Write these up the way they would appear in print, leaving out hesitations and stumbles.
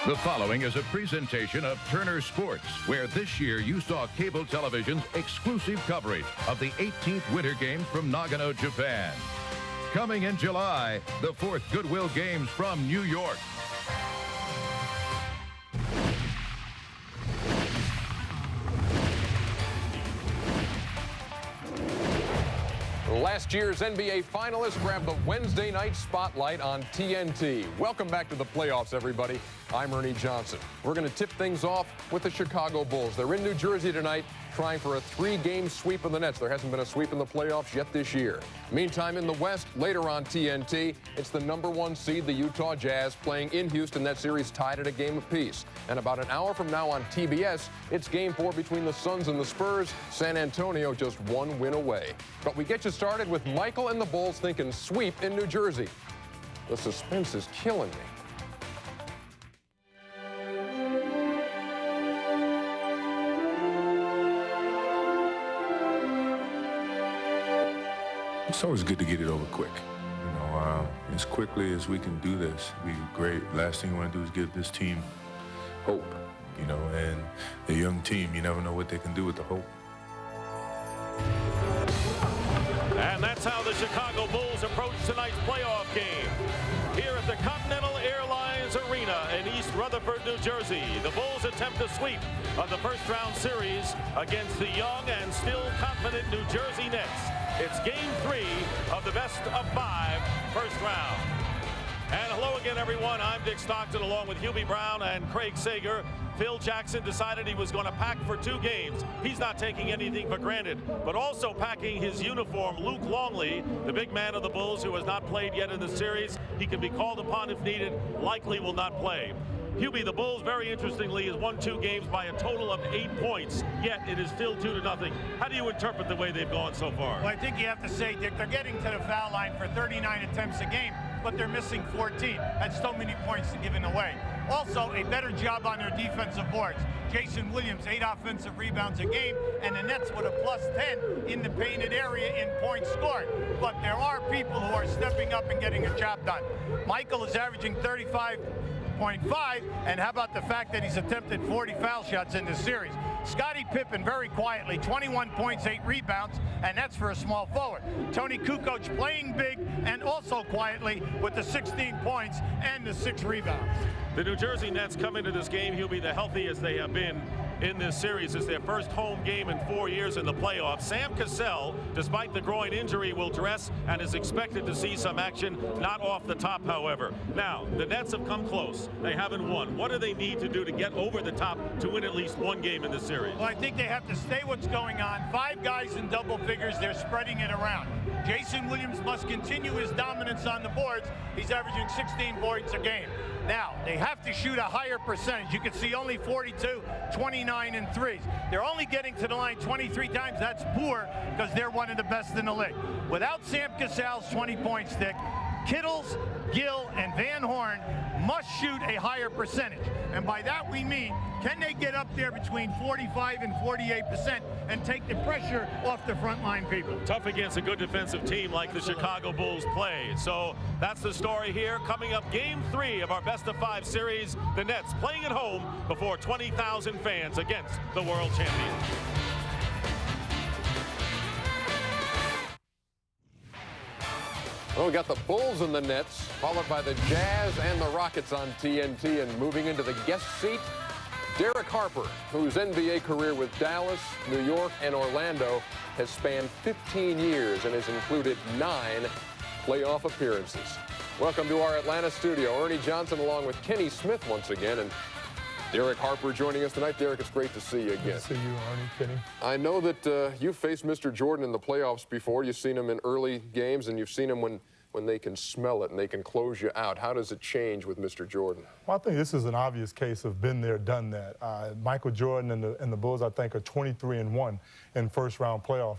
The following is a presentation of Turner Sports, where this year you saw cable television's exclusive coverage of the 18th Winter Games from Nagano, Japan. Coming in July, the 4th Goodwill Games from New York. Last year's NBA finalists grabbed the Wednesday night spotlight on TNT. Welcome back to the playoffs, everybody. I'm Ernie Johnson. We're going to tip things off with the Chicago Bulls. They're in New Jersey tonight trying for a 3-game sweep of the Nets. There hasn't been a sweep in the playoffs yet this year. Meantime, in the West, later on TNT, it's the #1 seed, the Utah Jazz, playing in Houston. That series tied at a game apiece. And about an hour from now on TBS, it's Game 4 between the Suns and the Spurs. San Antonio just 1 win away. But we get you started with Michael and the Bulls thinking sweep in New Jersey. The suspense is killing me. It's always good to get it over quick. As quickly as we can do this, be great. Last thing you want to do is give this team hope, and the young team, you never know what they can do with the hope. And that's how the Chicago Bulls approach tonight's playoff game. Here at the Continental Airlines Arena in East Rutherford, New Jersey, the Bulls attempt a sweep of the first-round series against the young and still confident New Jersey Nets. It's Game 3 of the best-of-5 first round. And hello again, everyone. I'm Dick Stockton, along with Hubie Brown and Craig Sager. Phil Jackson decided he was going to pack for 2 games. He's not taking anything for granted, but also packing his uniform. Luke Longley, the big man of the Bulls, who has not played yet in the series. He can be called upon if needed, likely will not play. Hubie, the Bulls, very interestingly, has won 2 games by a total of 8 points, yet it is still 2-0. How do you interpret the way they've gone so far? Well, I think you have to say, Dick, they're getting to the foul line for 39 attempts a game, but they're missing 14. That's so many points given away. Also, a better job on their defensive boards. Jayson Williams, 8 offensive rebounds a game, and the Nets with a +10 in the painted area in points scored. But there are people who are stepping up and getting a job done. Michael is averaging 35.5, and how about the fact that he's attempted 40 foul shots in this series? Scottie Pippen, very quietly, 21 points, 8 rebounds, and that's for a small forward. Toni Kukoč playing big and also quietly with the 16 points and the 6 rebounds. The New Jersey Nets come into this game, Hubie, the healthiest they have been in this series. It's their first home game in 4 years in the playoffs. Sam Cassell, despite the groin injury, will dress and is expected to see some action, not off the top, however. Now, the Nets have come close. They haven't won. What do they need to do to get over the top to win at least 1 game in this series? Well, I think they have to stay what's going on. 5 guys in double figures. They're spreading it around. Jayson Williams must continue his dominance on the boards. He's averaging 16 points a game. Now, they have to shoot a higher percentage. You can see only 42, 29 in threes. They're only getting to the line 23 times. That's poor because they're one of the best in the league. Without Sam Cassell's 20 points, Dick, Kittles, Gill, and Van Horn must shoot a higher percentage. And by that we mean, can they get up there between 45 and 48% and take the pressure off the front line people? Tough against a good defensive team like the Chicago Bulls play. So that's the story here. Coming up, Game 3 of our best-of-5 series. The Nets playing at home before 20,000 fans against the world champions. Well, we got the Bulls and the Nets, followed by the Jazz and the Rockets on TNT, and moving into the guest seat, Derek Harper, whose NBA career with Dallas, New York, and Orlando has spanned 15 years and has included 9 playoff appearances. Welcome to our Atlanta studio. Ernie Johnson along with Kenny Smith once again, and Derek Harper joining us tonight. Derek, it's great to see you again. Good to see you, Ernie, Kenny. I know that you've faced Mr. Jordan in the playoffs before. You've seen him in early games, and you've seen him when they can smell it and they can close you out. How does it change with Mr. Jordan? Well, I think this is an obvious case of been there, done that. Michael Jordan and the Bulls, I think, are 23-1 in first-round playoff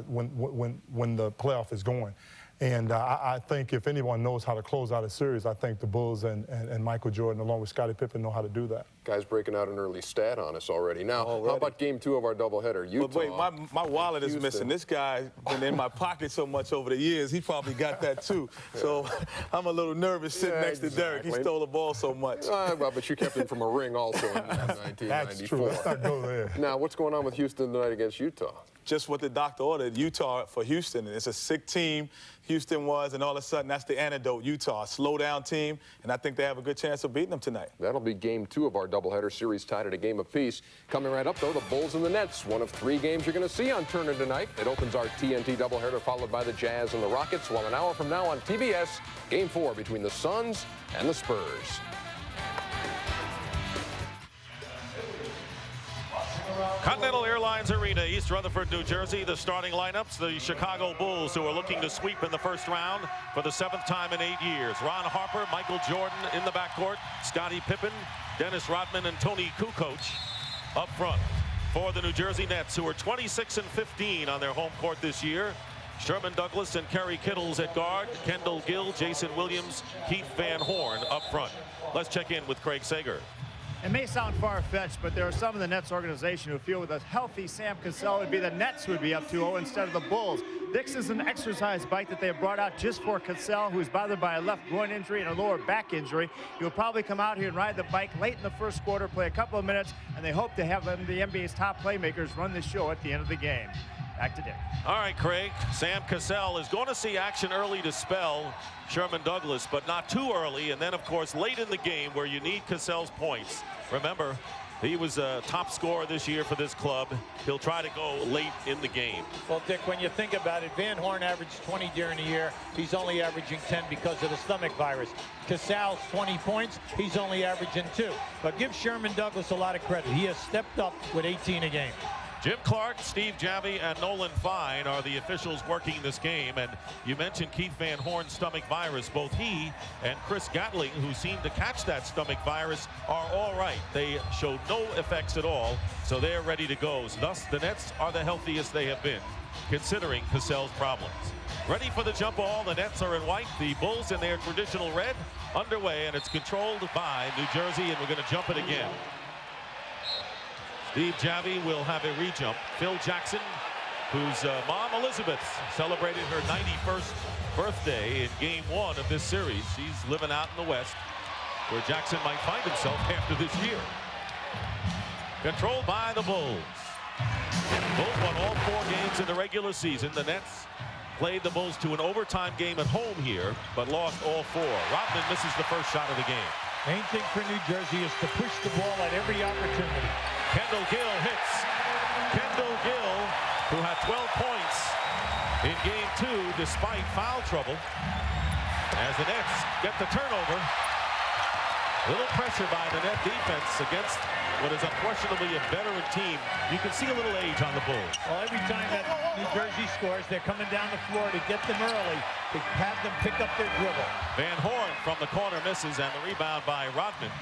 when the playoff is going. And I think if anyone knows how to close out a series, I think the Bulls and Michael Jordan, along with Scottie Pippen, know how to do that. Guys breaking out an early stat on us already. Now, how about game 2 of our doubleheader? Utah. But wait, my wallet is missing. This guy been in my pocket so much over the years, he probably got that too. So I'm a little nervous sitting next to Derek. He stole the ball so much. But you kept him from a ring also in 1994. That's true. Let's not go there. Now, what's going on with Houston tonight against Utah? Just what the doctor ordered, Utah for Houston. It's a sick team, Houston was, and all of a sudden that's the antidote, Utah. Slow down team, and I think they have a good chance of beating them tonight. That'll be game 2 of our doubleheader series, tied at a game apiece. Coming right up, though, the Bulls and the Nets. One of 3 games you're going to see on Turner tonight. It opens our TNT doubleheader, followed by the Jazz and the Rockets, while an hour from now on TBS, game 4 between the Suns and the Spurs. Continental Airlines Arena, East Rutherford, New Jersey. The starting lineups, the Chicago Bulls, who are looking to sweep in the first round for the 7th time in 8 years. Ron Harper, Michael Jordan in the backcourt, Scottie Pippen, Dennis Rodman, and Toni Kukoč up front. For the New Jersey Nets, who are 26-15 on their home court this year, Sherman Douglas and Kerry Kittles at guard, Kendall Gill, Jayson Williams, Keith Van Horn up front. Let's check in with Craig Sager. It may sound far-fetched, but there are some in the Nets organization who feel with a healthy Sam Cassell, it would be the Nets who would be up 2-0 instead of the Bulls. This is an exercise bike that they have brought out just for Cassell, who's bothered by a left groin injury and a lower back injury. He'll probably come out here and ride the bike late in the first quarter, play a couple of minutes, and they hope to have the NBA's top playmakers run this show at the end of the game. Back to Dick. All right, Craig. Sam Cassell is going to see action early to spell Sherman Douglas, but not too early. And then, of course, late in the game where you need Cassell's points. Remember, he was a top scorer this year for this club. He'll try to go late in the game. Well, Dick, when you think about it, Van Horn averaged 20 during the year. He's only averaging 10 because of the stomach virus. Cassell's 20 points. He's only averaging 2. But give Sherman Douglas a lot of credit. He has stepped up with 18 a game. Jim Clark, Steve Javie, and Nolan Fine are the officials working this game. And you mentioned Keith Van Horn's stomach virus. Both he and Chris Gatling, who seemed to catch that stomach virus, are all right. They showed no effects at all, so they're ready to go. Thus, the Nets are the healthiest they have been, considering Cassell's problems. Ready for the jump ball. The Nets are in white, the Bulls in their traditional red. Underway, and it's controlled by New Jersey, and we're going to jump it again. Steve Javie will have a re-jump. Phil Jackson, whose mom Elizabeth celebrated her 91st birthday in game 1 of this series. She's living out in the West, where Jackson might find himself after this year. Controlled by the Bulls. Bulls won all 4 games in the regular season. The Nets played the Bulls to an overtime game at home here, but lost all 4. Rodman misses the first shot of the game. Main thing for New Jersey is to push the ball at every opportunity. Kendall Gill hits. Kendall Gill, who had 12 points in game 2 despite foul trouble. As the Nets get the turnover. Little pressure by the net defense against what is unquestionably a veteran team. You can see a little age on the Bulls. Well, every time that New Jersey scores, they're coming down the floor to get them early, to have them pick up their dribble. Van Horn from the corner misses, and the rebound by Rodman.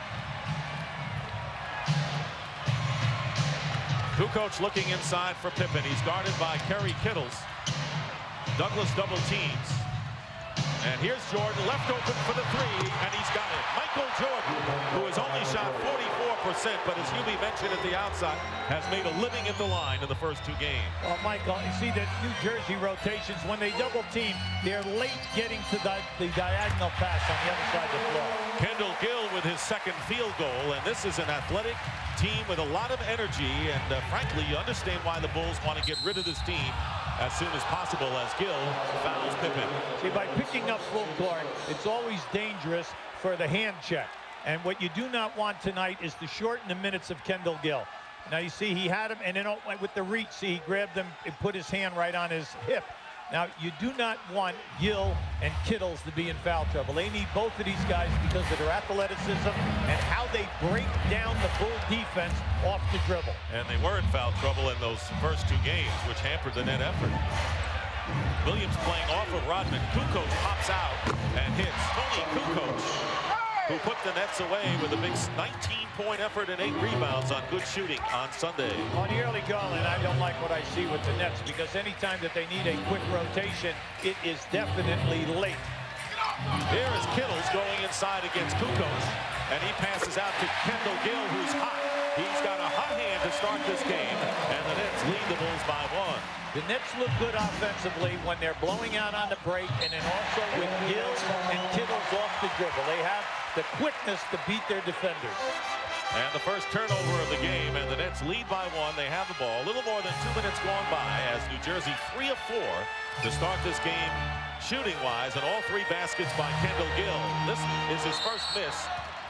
Kukoč looking inside for Pippen. He's guarded by Kerry Kittles. Douglas double teams. And here's Jordan, left open for the 3, and he's got it. Michael Jordan, who has only shot 44%, but as Hubie mentioned at the outside, has made a living at the line in the first 2 games. Well, Michael, you see the New Jersey rotations, when they double team, they're late getting to the diagonal pass on the other side of the floor. Kendall Gill with his 2nd field goal, and this is an athletic team with a lot of energy, and frankly, you understand why the Bulls want to get rid of this team as soon as possible as Gill fouls Pippen. See, by picking up full court, it's always dangerous for the hand check. And what you do not want tonight is to shorten the minutes of Kendall Gill. Now you see he had him, and then with the reach, see he grabbed him and put his hand right on his hip. Now you do not want Gill and Kittles to be in foul trouble. They need both of these guys because of their athleticism and how they break down the Bull defense off the dribble. And they were in foul trouble in those first 2 games, which hampered the net effort. Williams playing off of Rodman. Kukoč pops out and hits. Toni Kukoč, who put the Nets away with a big 19 20-point effort and 8 rebounds on good shooting on Sunday. On the early goal, and I don't like what I see with the Nets, because anytime that they need a quick rotation, it is definitely late. Here is Kittles going inside against Kukoč, and he passes out to Kendall Gill, who's hot. He's got a hot hand to start this game, and the Nets lead the Bulls by 1. The Nets look good offensively when they're blowing out on the break, and then also with Gill and Kittles off the dribble. They have the quickness to beat their defenders. And the first turnover of the game, and the Nets lead by 1. They have the ball. A little more than 2 minutes gone by as New Jersey 3 of 4 to start this game shooting-wise, and all 3 baskets by Kendall Gill. This is his first miss,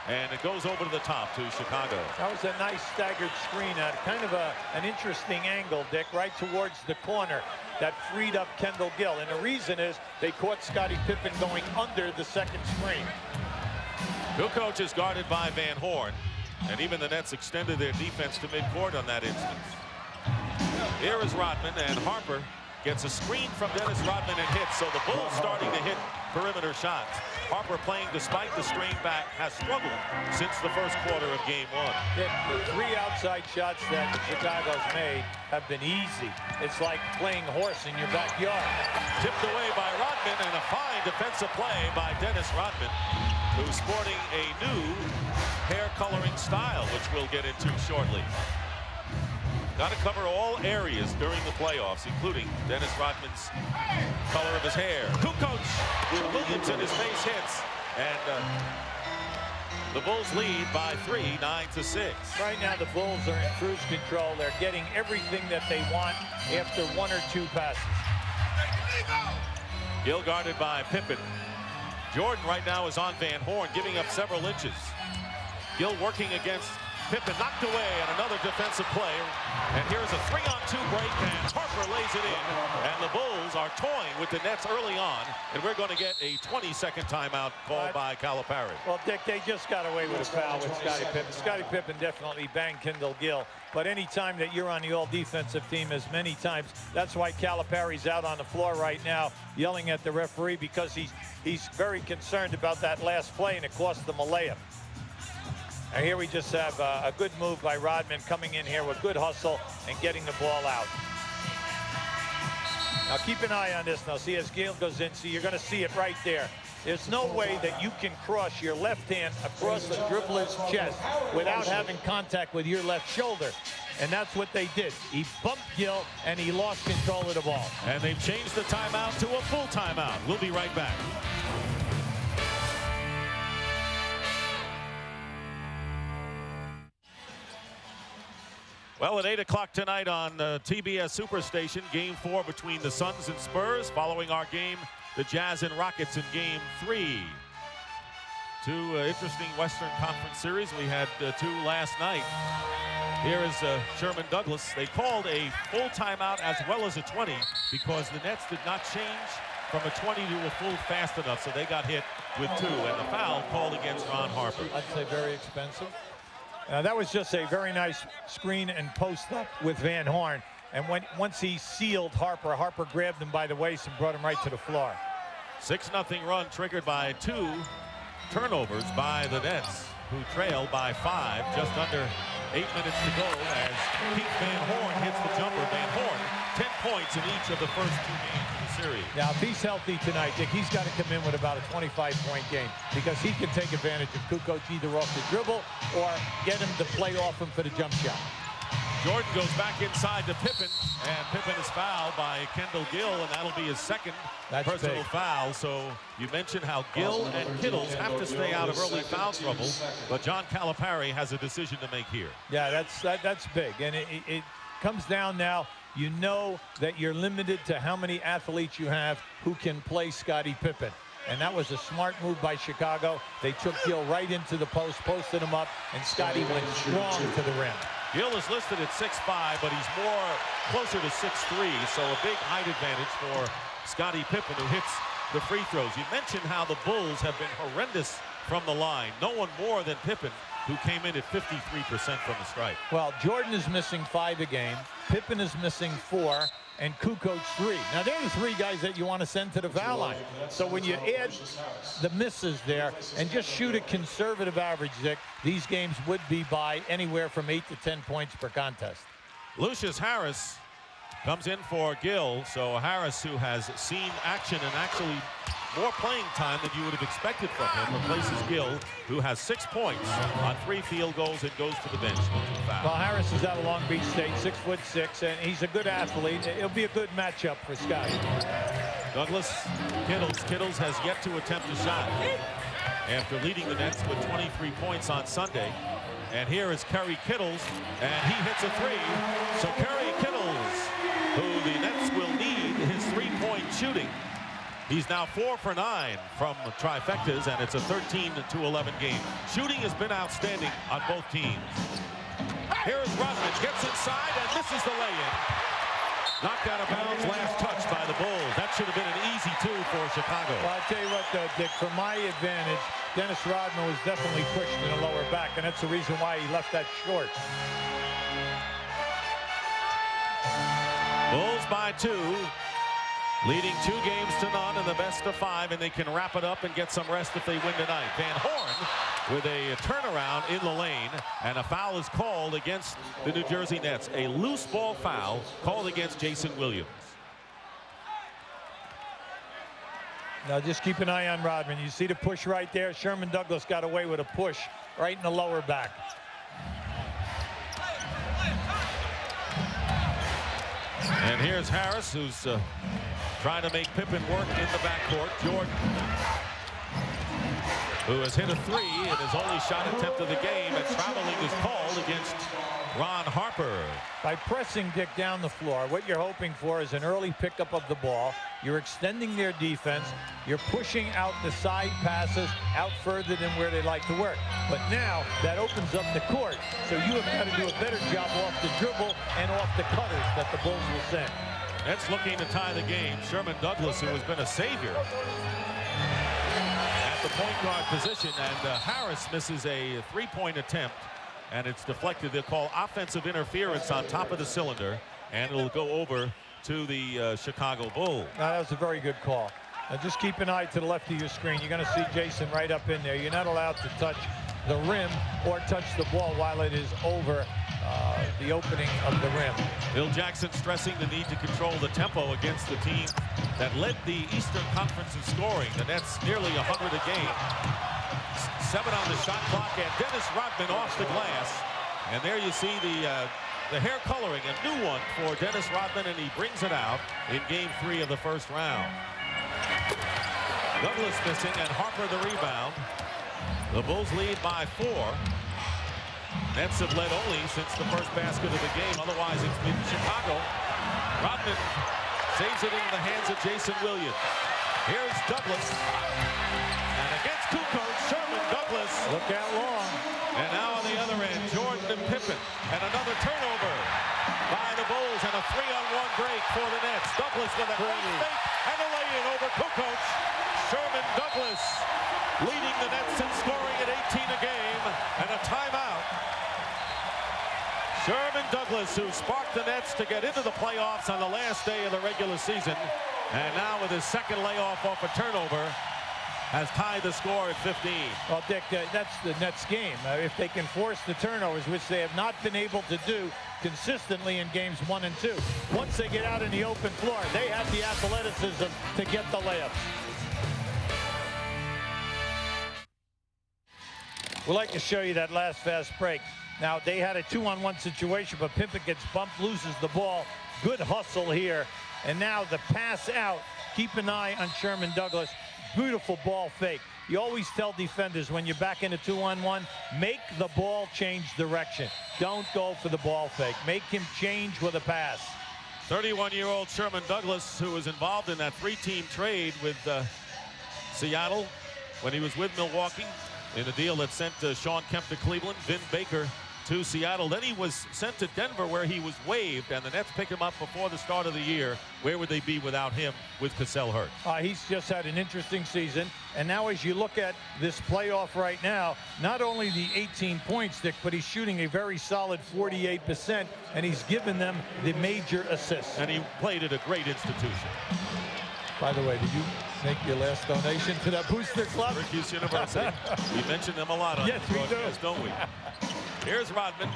and it goes over to the top to Chicago. That was a nice staggered screen at kind of an interesting angle, Dick, right towards the corner that freed up Kendall Gill. And the reason is they caught Scottie Pippen going under the second screen. Kukoč is guarded by Van Horn, and even the Nets extended their defense to midcourt on that instance. Here is Rodman, and Harper gets a screen from Dennis Rodman and hits, so the Bulls starting to hit perimeter shots. Harper playing despite the strain back has struggled since the first quarter of game 1. The 3 outside shots that Chicago's made have been easy. It's like playing horse in your backyard. Tipped away by Rodman, and a fine defensive play by Dennis Rodman, who's sporting a new hair coloring style, which we'll get into shortly. Got to cover all areas during the playoffs, including Dennis Rodman's color of his hair. Kukoč with Williams in his face hits, and the Bulls lead by 3, 9-6. Right now the Bulls are in cruise control. They're getting everything that they want after 1 or 2 passes. Gill guarded by Pippen. Jordan right now is on Van Horn, giving up several inches. Gill working against Pippen, knocked away, and another defensive play. And here's a 3-on-2 break, and Harper lays it in. And the Bulls are toying with the Nets early on, and we're going to get a 20-second timeout called by Calipari. Well, Dick, they just got away with a foul with Scottie Pippen. Scottie Pippen definitely banged Kendall Gill, but any time that you're on the all-defensive team as many times, that's why Calipari's out on the floor right now yelling at the referee, because he's very concerned about that last play, and it cost them a layup. And here we just have a good move by Rodman coming in here with good hustle and getting the ball out. Now keep an eye on this now. See, as Gill goes in, see, you're going to see it right there. There's no way that you can cross your left hand across the dribbler's chest without having contact with your left shoulder. And that's what they did. He bumped Gill, and he lost control of the ball. And they've changed the timeout to a full timeout. We'll be right back. Well, at 8 o'clock tonight on TBS Superstation, Game 4 between the Suns and Spurs. Following our game, the Jazz and Rockets in Game 3. 2 interesting Western Conference series. We had 2 last night. Here is Sherman Douglas. They called a full timeout as well as a 20 because the Nets did not change from a 20 to a full fast enough, so they got hit with 2. And the foul called against Ron Harper. I'd say very expensive. That was just a very nice screen and post up with Van Horn. And once he sealed Harper, Harper grabbed him by the waist and brought him right to the floor. 6-0 run triggered by 2 turnovers by the Nets, who trail by 5, just under 8 minutes to go as Keith Van Horn hits the jumper. Van Horn, 10 points in each of the first 2 games of the series. Now, if he's healthy tonight, Dick, he's got to come in with about a 25-point game because he can take advantage of Kukoč either off the dribble or get him to play off him for the jump shot. Jordan goes back inside to Pippen, and Pippen is fouled by Kendall Gill, and that'll be his second personal foul. So you mentioned how Gill and Kittles have to stay out of early foul trouble, but John Calipari has a decision to make here. Yeah, that's big, and it comes down now. You know that you're limited to how many athletes you have who can play Scottie Pippen. And that was a smart move by Chicago. They took Gill right into the post, posted him up, and Scottie went strong to the rim. Gill is listed at 6'5", but he's more closer to 6'3", so a big height advantage for Scottie Pippen, who hits the free throws. You mentioned how the Bulls have been horrendous from the line. No one more than Pippen, who came in at 53% from the stripe. Well, Jordan is missing 5 a game. Pippen is missing 4. and Kukoč 3. Now, they're the three guys that you want to send to the foul line. So when you add the misses there and just shoot a conservative average, Dick, these games would be by anywhere from 8 to 10 points per contest. Lucius Harris comes in for Gill. So Harris, who has seen action and actually more playing time than you would have expected from him, replaces Gill, who has 6 points on 3 field goals and goes to the bench. Well, Harris is out of Long Beach State, 6'6", and he's a good athlete. It'll be a good matchup for Scottie. Douglas Kittles has yet to attempt a shot after leading the Nets with 23 points on Sunday. And here is Kerry Kittles, and he hits a 3. So Kerry Kittles, who the Nets will need his 3-point shooting. He's now 4 for 9 from trifectas, and it's a 13-11 game. Shooting has been outstanding on both teams. Here's Rodman, gets inside and misses the lay-in. Knocked out of bounds, last touch by the Bulls. That should have been an easy 2 for Chicago. Well, I'll tell you what, Dick, for my advantage, Dennis Rodman was definitely pushed in the lower back, and that's the reason why he left that short. Bulls by 2. Leading 2 games to none in the best of 5, and they can wrap it up and get some rest if they win tonight. Van Horn with a turnaround in the lane, and a foul is called against the New Jersey Nets. A loose ball foul called against Jayson Williams. Now just keep an eye on Rodman. You see the push right there. Sherman Douglas got away with a push right in the lower back. And here's Harris, who's trying to make Pippen work in the backcourt. Jordan, who has hit a 3 in his only shot attempt of the game, and traveling is called against Ron Harper. By pressing Dick down the floor, what you're hoping for is an early pickup of the ball. You're extending their defense. You're pushing out the side passes out further than where they like to work. But now that opens up the court. So you have got to do a better job off the dribble and off the cutters that the Bulls will send. Nets looking to tie the game. Sherman Douglas, who has been a savior at the point guard position, and Harris misses a 3-point attempt, and it's deflected. They'll call offensive interference on top of the cylinder, and it'll go over to the Chicago Bulls. Now, that was a very good call. Now just keep an eye to the left of your screen. You're going to see Jayson right up in there. You're not allowed to touch the rim or touch the ball while it is over the opening of the rim. Bill Jackson stressing the need to control the tempo against the team that led the Eastern Conference in scoring. The Nets nearly 100 a game. 7 on the shot clock, and Dennis Rodman off the glass. And there you see the hair coloring, a new one for Dennis Rodman, and he brings it out in game 3 of the first round. Douglas missing, and Harper the rebound. The Bulls lead by 4. Nets have led only since the first basket of the game. Otherwise, it's been Chicago. Rodman saves it in the hands of Jayson Williams. Here's Douglas. And against Kukoč, Sherman Douglas. Look out long. And now on the other end, Jordan and Pippen. And another turnover by the Bulls, and a 3-on-1 break for the Nets. Douglas with a great fake and a lay-in over Kukoč. Sherman Douglas leading the Nets in scoring at 18 a game, and a timeout. Sherman Douglas, who sparked the Nets to get into the playoffs on the last day of the regular season, and now with his second layoff off a turnover, has tied the score at 15. Well, Dick, that's the Nets game. If they can force the turnovers, which they have not been able to do consistently in games 1 and 2. Once they get out in the open floor, they have the athleticism to get the layups. We'd like to show you that last fast break. Now, they had a 2-on-1 situation, but Pippen gets bumped, loses the ball. Good hustle here. And now the pass out. Keep an eye on Sherman Douglas. Beautiful ball fake. You always tell defenders when you're back in a 2-on-1, make the ball change direction. Don't go for the ball fake. Make him change with a pass. 31-year-old Sherman Douglas, who was involved in that 3-team trade with Seattle when he was with Milwaukee, in a deal that sent Sean Kemp to Cleveland, Vin Baker to Seattle. Then he was sent to Denver, where he was waived, and the Nets picked him up before the start of the year. Where would they be without him with Cassell hurt? He's just had an interesting season. And now as you look at this playoff right now, not only the 18 points, Dick, but he's shooting a very solid 48%, and he's given them the major assists. And he played at a great institution. By the way, did you make your last donation to that booster club? Syracuse University. We mention them a lot on yes, this broadcast, don't we? Here's Rodman.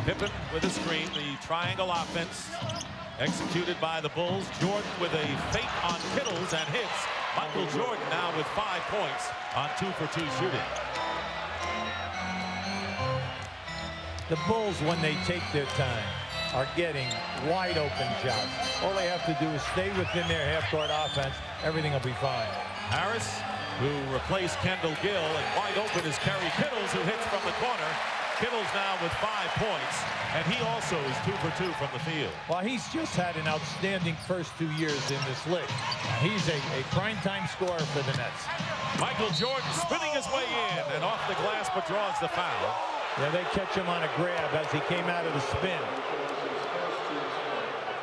Pippen with a screen. The triangle offense executed by the Bulls. Jordan with a fake on Kittles and hits. Michael Jordan now with 5 points on 2-for-2 shooting. The Bulls, when they take their time, are getting wide open shots. All they have to do is stay within their half-court offense. Everything will be fine. Harris, who replaced Kendall Gill, and wide open is Kerry Kittles, who hits from the corner. Kittles now with 5 points, and he also is 2-for-2 from the field. Well, he's just had an outstanding first 2 years in this league. He's a primetime scorer for the Nets. Michael Jordan spinning his way in and off the glass, but draws the foul. Yeah, they catch him on a grab as he came out of the spin.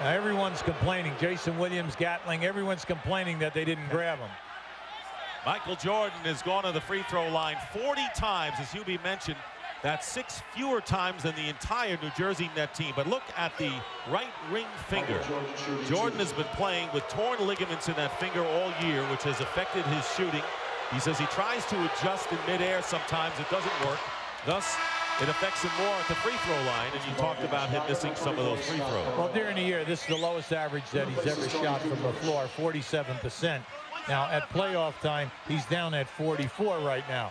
Now everyone's complaining. Jayson Williams, Gatling, everyone's complaining that they didn't grab him. Michael Jordan has gone to the free throw line 40 times, as Hubie mentioned. That's 6 fewer times than the entire New Jersey Net team. But look at the right ring finger. Jordan has been playing with torn ligaments in that finger all year, which has affected his shooting. He says he tries to adjust in midair sometimes. It doesn't work. Thus, it affects him more at the free throw line, and you talked about him missing some of those free throws. Well, during the year, this is the lowest average that he's ever shot from the floor, 47%. Now, at playoff time, he's down at 44 right now.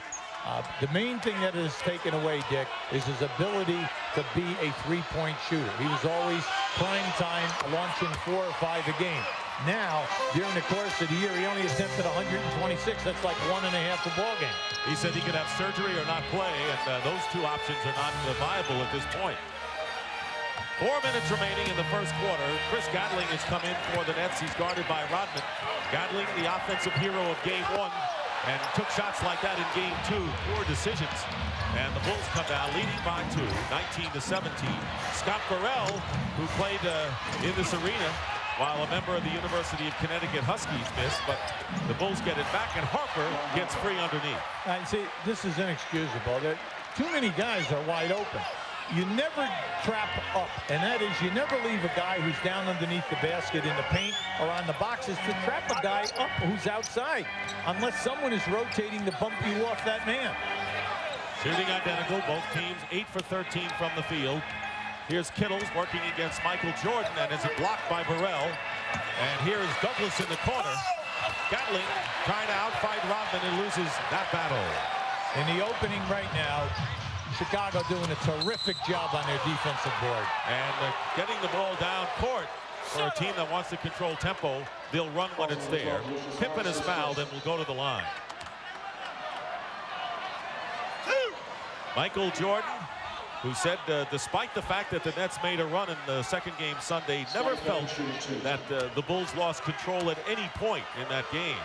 The main thing that is taken away, Dick, is his ability to be a three-point shooter. He was always prime time, launching 4 or 5 a game. Now, during the course of the year, he only attempted 126. That's like 1.5 a ball game. He said he could have surgery or not play, and those 2 options are not viable at this point. 4 minutes remaining in the first quarter. Chris Gatling has come in for the Nets. He's guarded by Rodman. Gatling, the offensive hero of Game 1, and took shots like that in Game 2. Poor decisions. And the Bulls come down leading by 2, 19-17. Scott Burrell, who played in this arena while a member of the University of Connecticut Huskies missed, but the Bulls get it back, and Harper gets free underneath. See, this is inexcusable. Too many guys are wide open. You never trap up, and that is you never leave a guy who's down underneath the basket in the paint or on the boxes to trap a guy up who's outside, unless someone is rotating to bump you off that man. Shooting identical, both teams 8 for 13 from the field. Here's Kittles working against Michael Jordan, and is it blocked by Burrell. And here is Douglas in the corner. Gatling trying to outfight Rodman and loses that battle. In the opening right now, Chicago doing a terrific job on their defensive board. And getting the ball down court for a team that wants to control tempo. They'll run when it's there. Pippen is fouled and will go to the line. Michael Jordan, who said despite the fact that the Nets made a run in the second game Sunday, never felt that the Bulls lost control at any point in that game.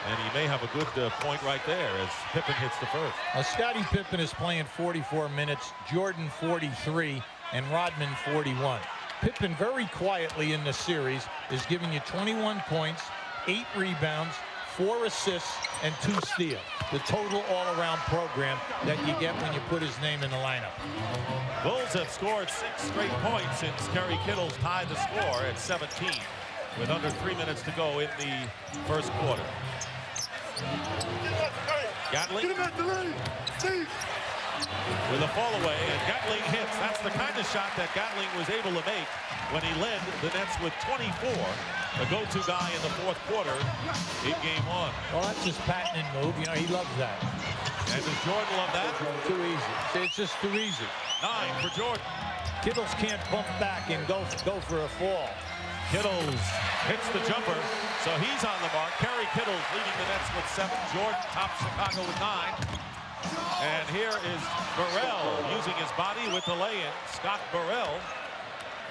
And he may have a good point right there as Pippen hits the first. Scottie Pippen is playing 44 minutes, Jordan 43, and Rodman 41. Pippen very quietly in the series is giving you 21 points, 8 rebounds, 4 assists, and 2 steals. The total all-around program that you get when you put his name in the lineup. Bulls have scored 6 straight points since Kerry Kittles tied the score at 17 with under 3 minutes to go in the first quarter. Gatling with a fall away, and Gatling hits. That's the kind of shot that Gatling was able to make when he led the Nets with 24, the go-to guy in the fourth quarter in Game 1. Well, that's his patented move. You know, he loves that. And does Jordan love that? Too easy. It's just too easy. 9 for Jordan. Kittles can't bump back and go for a fall. Kittles hits the jumper, so he's on the mark. Kerry Kittles leading the Nets with 7. Jordan tops Chicago with 9. And here is Burrell using his body with the lay-in. Scott Burrell.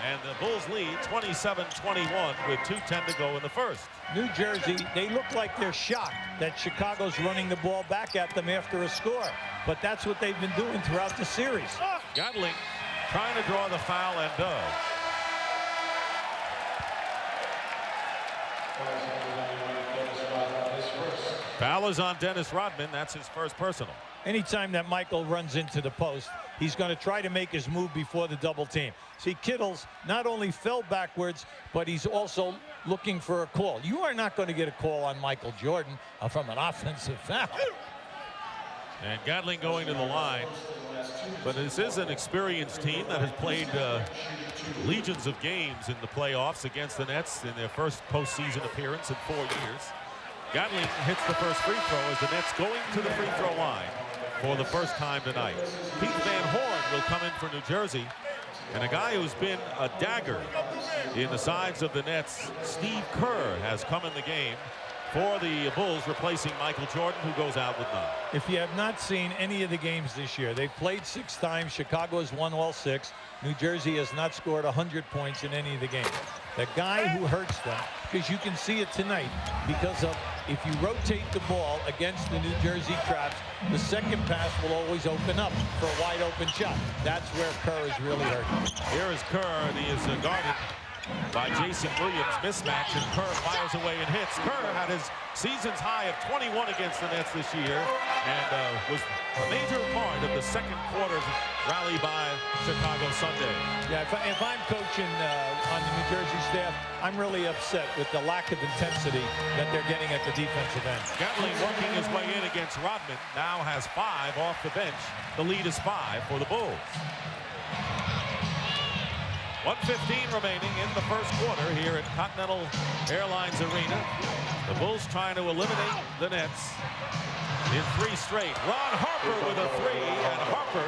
And the Bulls lead 27-21 with 2:10 to go in the first. New Jersey, they look like they're shocked that Chicago's running the ball back at them after a score. But that's what they've been doing throughout the series. Gatling trying to draw the foul and does. Foul is on Dennis Rodman. That's his first personal. Anytime that Michael runs into the post, he's going to try to make his move before the double team. See, Kittles not only fell backwards, but he's also looking for a call. You are not going to get a call on Michael Jordan from an offensive foul. And Gatling going to the line. But this is an experienced team that has played legions of games in the playoffs against the Nets in their first postseason appearance in 4 years. Gatling hits the first free throw as the Nets going to the free throw line for the first time tonight. Pete Van Horn will come in for New Jersey. And a guy who's been a dagger in the sides of the Nets, Steve Kerr, has come in the game for the Bulls, replacing Michael Jordan, who goes out with 9. If you have not seen any of the games this year, they've played 6 times. Chicago has won all 6. New Jersey has not scored 100 points in any of the games. The guy who hurts them, because you can see it tonight, because of if you rotate the ball against the New Jersey traps, the second pass will always open up for a wide open shot. That's where Kerr is really hurting. Here is Kerr, and he is guarded by Jayson Williams. Mismatch, and Kerr fires away and hits. Kerr had his season's high of 21 against the Nets this year, and was a major part of the second quarter rally by Chicago Sunday. Yeah, if I'm coaching on the New Jersey staff, I'm really upset with the lack of intensity that they're getting at the defensive end. Gatling working his way in against Rodman, now has 5 off the bench. The lead is 5 for the Bulls. 1:15 remaining in the first quarter here at Continental Airlines Arena. The Bulls trying to eliminate the Nets in 3 straight. Ron Harper with a 3, and Harper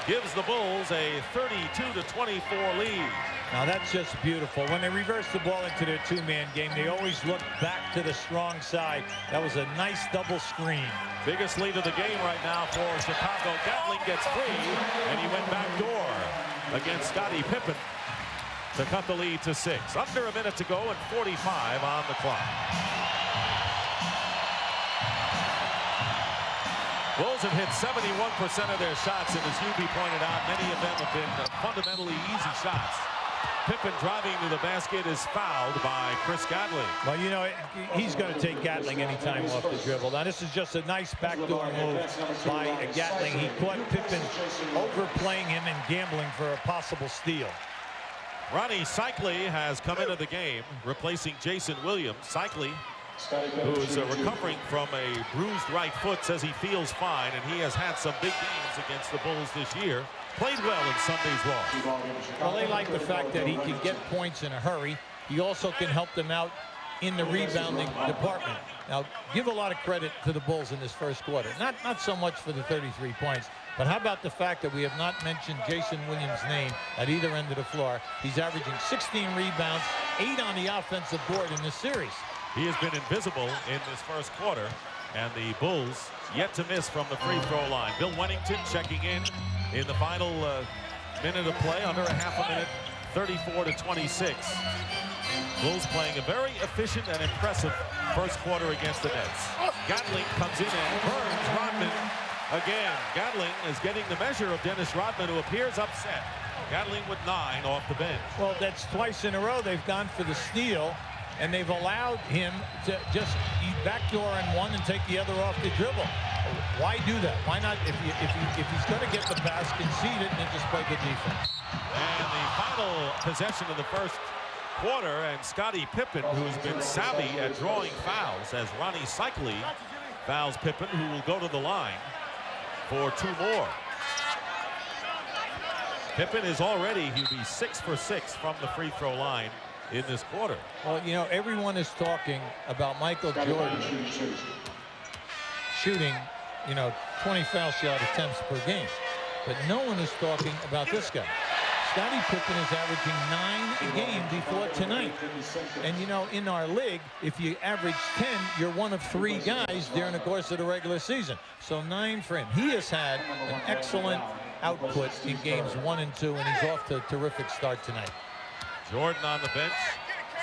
gives the Bulls a 32-24 lead. Now that's just beautiful. When they reverse the ball into their 2-man game, they always look back to the strong side. That was a nice double screen. Biggest lead of the game right now for Chicago. Gatling gets free, and he went back door against Scottie Pippen to cut the lead to 6. Under a minute to go and 45 on the clock. Bulls have hit 71% of their shots, and as Hubie pointed out, many of them have been fundamentally easy shots. Pippen driving to the basket is fouled by Chris Gatling. Well, you know, he's going to take Gatling anytime off the dribble. Now, this is just a nice backdoor move by Gatling. He caught Pippen overplaying him and gambling for a possible steal. Ronnie Cycli has come into the game, replacing Jayson Williams. Cycli, who is recovering from a bruised right foot, says he feels fine, and he has had some big games against the Bulls this year. Played well in Sunday's loss. Well, they like the fact that he can get points in a hurry. He also can help them out in the rebounding department. Now, give a lot of credit to the Bulls in this first quarter. Not so much for the 33 points, but how about the fact that we have not mentioned Jayson Williams' name at either end of the floor. He's averaging 16 rebounds, 8 on the offensive board in this series. He has been invisible in this first quarter, and the Bulls yet to miss from the free throw line. Bill Wennington checking in the final minute of play, under a half a minute, 34-26. Bulls playing a very efficient and impressive first quarter against the Nets. Gatling comes in and burns Rodman again. Gatling is getting the measure of Dennis Rodman, who appears upset. Gatling with 9 off the bench. Well, that's twice in a row they've gone for the steal, and they've allowed him to just backdoor on one and take the other off the dribble. Why do that? Why not, if he's going to get the pass, concede it and then just play the defense? And the final possession of the first quarter, and Scottie Pippen, who has been savvy at drawing fouls, as Ronnie Cycli fouls Pippen, who will go to the line for 2 more. Pippen is already, he'll be 6 for 6 from the free throw line in this quarter. Well, you know, everyone is talking about Michael Jordan shooting, 20 foul shot attempts per game. But no one is talking about this guy. Scottie Pippen is averaging 9 a game before tonight. And, in our league, if you average 10, you're one of 3 guys during the course of the regular season. So 9 for him. He has had an excellent output in games 1 and 2, and he's off to a terrific start tonight. Jordan on the bench,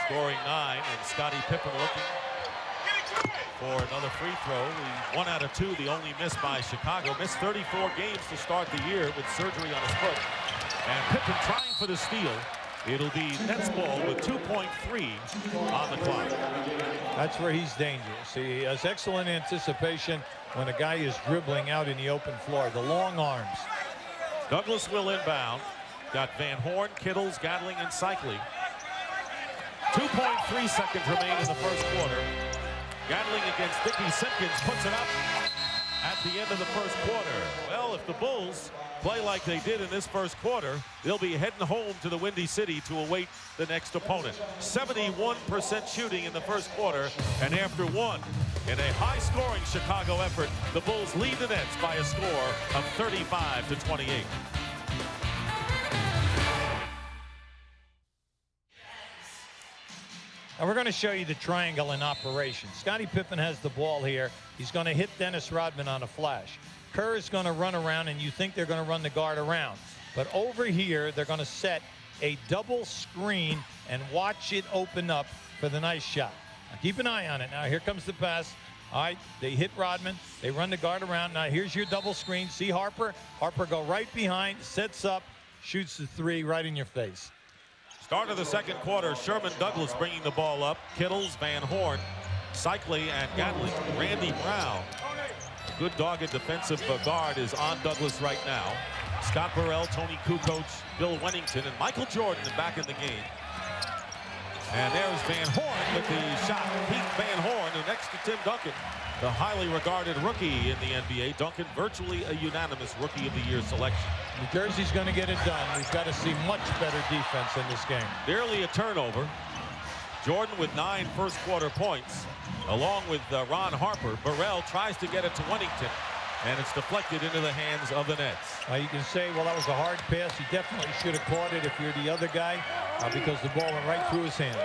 scoring 9, and Scottie Pippen looking for another free throw. He 1 out of 2, the only miss by Chicago. Missed 34 games to start the year with surgery on his foot. And Pippen trying for the steal. It'll be Nets ball with 2.3 on the clock. That's where he's dangerous. He has excellent anticipation when a guy is dribbling out in the open floor. The long arms. Douglas will inbound. Got Van Horn, Kittles, Gatling, and Cycling. 2.3 seconds remain in the first quarter. Gatling against Dickie Simpkins puts it up at the end of the first quarter. Well, if the Bulls play like they did in this first quarter, they'll be heading home to the Windy City to await the next opponent. 71% shooting in the first quarter, and after one, in a high-scoring Chicago effort, the Bulls lead the Nets by a score of 35-28. Now we're going to show you the triangle in operation. Scottie Pippen has the ball here. He's going to hit Dennis Rodman on a flash. Kerr is going to run around, and you think they're going to run the guard around. But over here, they're going to set a double screen and watch it open up for the nice shot. Now keep an eye on it. Now here comes the pass. All right, they hit Rodman. They run the guard around. Now here's your double screen. See Harper? Harper go right behind, sets up, shoots the 3 right in your face. Start of the second quarter, Sherman Douglas bringing the ball up. Kittles, Van Horn, Cycli, and Gatling. Randy Brown, good dogged defensive guard, is on Douglas right now. Scott Burrell, Toni Kukoč, Bill Wennington, and Michael Jordan back in the game. And there's Van Horn with the shot. Pete Van Horn, who next to Tim Duncan, the highly regarded rookie in the NBA. Duncan, virtually a unanimous Rookie of the Year selection. New Jersey's going to get it done. We've got to see much better defense in this game. Barely a turnover. Jordan with 9 first quarter points, along with Ron Harper. Burrell tries to get it to Wennington, and it's deflected into the hands of the Nets. You can say, well, that was a hard pass. He definitely should have caught it if you're the other guy, because the ball went right through his hands.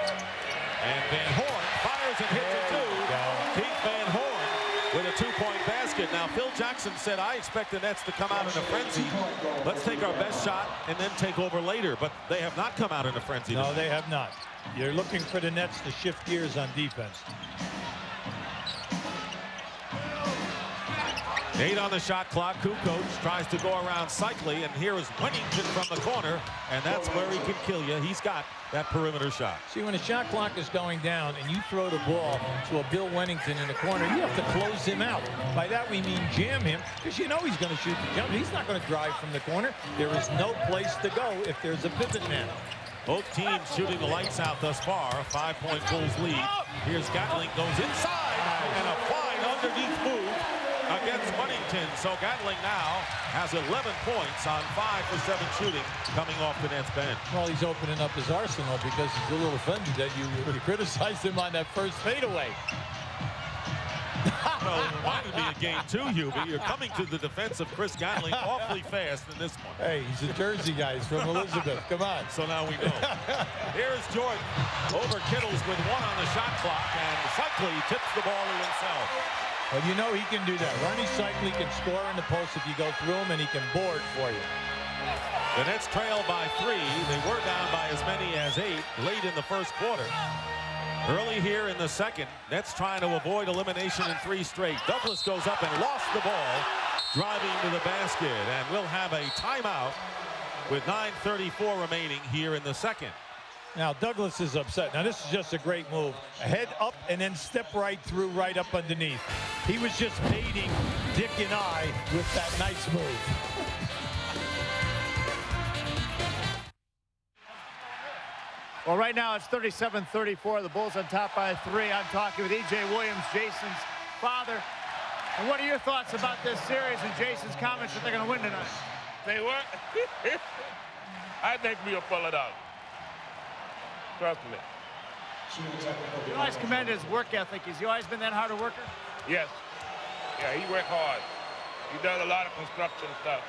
And Van Horn fires and hits it too. Keith Van Horn with a 2-point basket. Now, Phil Jackson said, I expect the Nets to come out in a frenzy. Let's take our best shot and then take over later. But they have not come out in a frenzy. No, they have not. You're looking for the Nets to shift gears on defense. 8 on the shot clock. Kukoč tries to go around Cycli, and here is Wennington from the corner, and that's where he can kill you. He's got that perimeter shot. See, when the shot clock is going down and you throw the ball to a Bill Wennington in the corner, you have to close him out. By that we mean jam him, because you know he's going to shoot the jump. He's not going to drive from the corner. There is no place to go if there's a Pippen man. Both teams shooting the lights out thus far. A 5-point Bulls lead. Here's Gatling, goes inside, and a fine underneath move against Wennington. So Gatling now has 11 points on 5 for 7 shooting coming off the Nets bench. Well, he's opening up his arsenal because he's a little offended that you criticized him on that first fadeaway. Well, it reminded me of game 2, Hubie. You're coming to the defense of Chris Gatling awfully fast in this one. Hey, he's a Jersey guy. He's from Elizabeth. Come on. So now we know. Here's Jordan over Kittles with 1 on the shot clock, and Cycli tips the ball to himself. Well, you know he can do that. Ronnie Cycli can score in the post if you go through him, and he can board for you. The Nets trail by 3. They were down by as many as 8 late in the first quarter. Early here in the second, Nets trying to avoid elimination in 3 straight. Douglas goes up and lost the ball, driving to the basket, and we'll have a timeout with 9:34 remaining here in the second. Now, Douglas is upset. Now, this is just a great move. A head up and then step right through, right up underneath. He was just baiting Dick and I with that nice move. Well, right now it's 37-34. The Bulls on top by 3. I'm talking with E.J. Williams, Jayson's father. And what are your thoughts about this series and Jayson's comments that they're going to win tonight? Say what? I think we'll pull it out. Trust me. You always commended his work ethic. Has he always been that hard a worker? Yes. Yeah, he worked hard. He does a lot of construction stuff.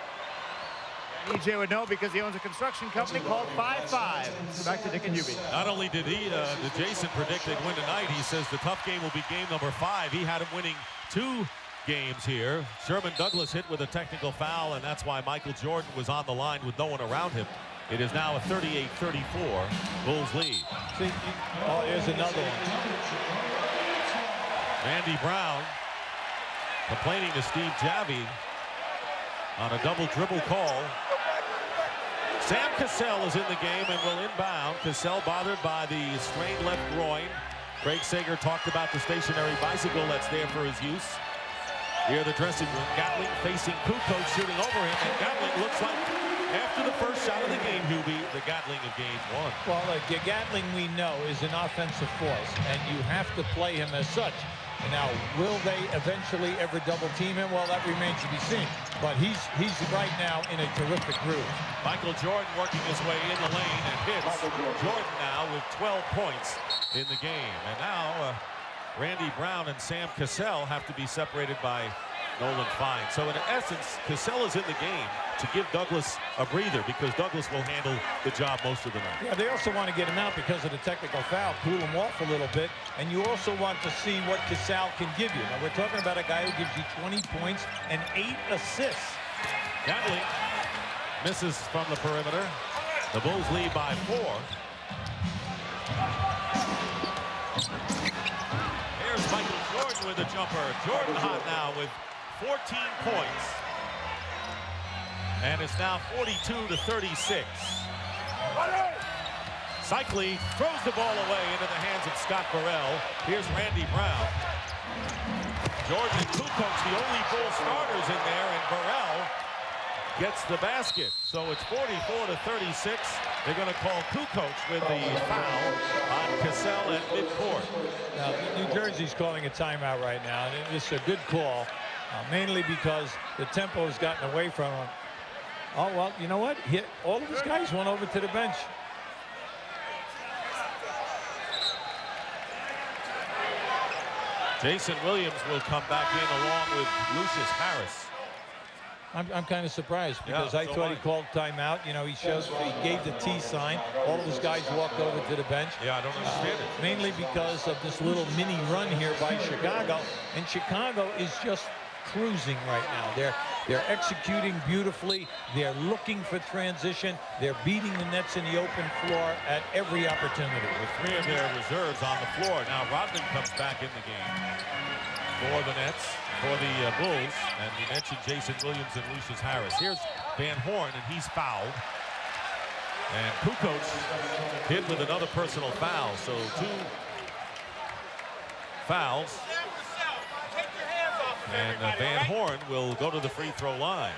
EJ would know because he owns a construction company called 5-5. Back to Dick and Hubie. Not only did Jayson predict they'd win tonight, he says the tough game will be game number 5. He had him winning 2 games here. Sherman Douglas hit with a technical foul, and that's why Michael Jordan was on the line with no one around him. It is now a 38-34 Bulls lead. See, oh, here's another one. Randy Brown complaining to Steve Javie on a double dribble call. Sam Cassell is in the game and will inbound. Cassell bothered by the strained left groin. Craig Sager talked about the stationary bicycle that's there for his use. Here the dressing room. Gatling facing Kukoč shooting over him, and Gatling looks like, after the first shot of the game, Hubie, the Gatling of game one. Well, Gatling, we know, is an offensive force, and you have to play him as such. Now, will they eventually ever double team him? Well, that remains to be seen. But he's right now in a terrific groove. Michael Jordan working his way in the lane and hits. Jordan now with 12 points in the game. And now Randy Brown and Sam Cassell have to be separated by Nolan Fine. So in essence, Cassell is in the game to give Douglas a breather, because Douglas will handle the job most of the night. Yeah, they also want to get him out because of the technical foul, cool him off a little bit, and you also want to see what Cassell can give you. Now, we're talking about a guy who gives you 20 points and 8 assists. Gatling misses from the perimeter. The Bulls lead by 4. Here's Michael Jordan with a jumper. Jordan hot now with 14 points. And it's now 42-36. Cycli throws the ball away into the hands of Scott Burrell. Here's Randy Brown. Jordan and Kukoč, the only Bull starters in there, and Burrell gets the basket. So it's 44-36. They're going to call Kukoč with the foul on Cassell at midcourt. Now, New Jersey's calling a timeout right now, and it's a good call, mainly because the tempo has gotten away from them. Oh, well, you know what? All of his guys went over to the bench. Jayson Williams will come back in along with Lucius Harris. I'm kind of surprised, because I thought he called timeout. You know, he gave the T sign. All of his guys walked over to the bench. Yeah, I don't understand it. Mainly because of this little mini run here by Chicago. And Chicago is just cruising right now. They're executing beautifully. They're looking for transition. They're beating the Nets in the open floor at every opportunity. With 3 of their reserves on the floor. Now Rodman comes back in the game for the Nets, for the Bulls. And you mentioned Jayson Williams and Lucius Harris. Here's Van Horn, and he's fouled. And Kukoč hit with another personal foul. So 2 fouls. And Van Horn will go to the free throw line.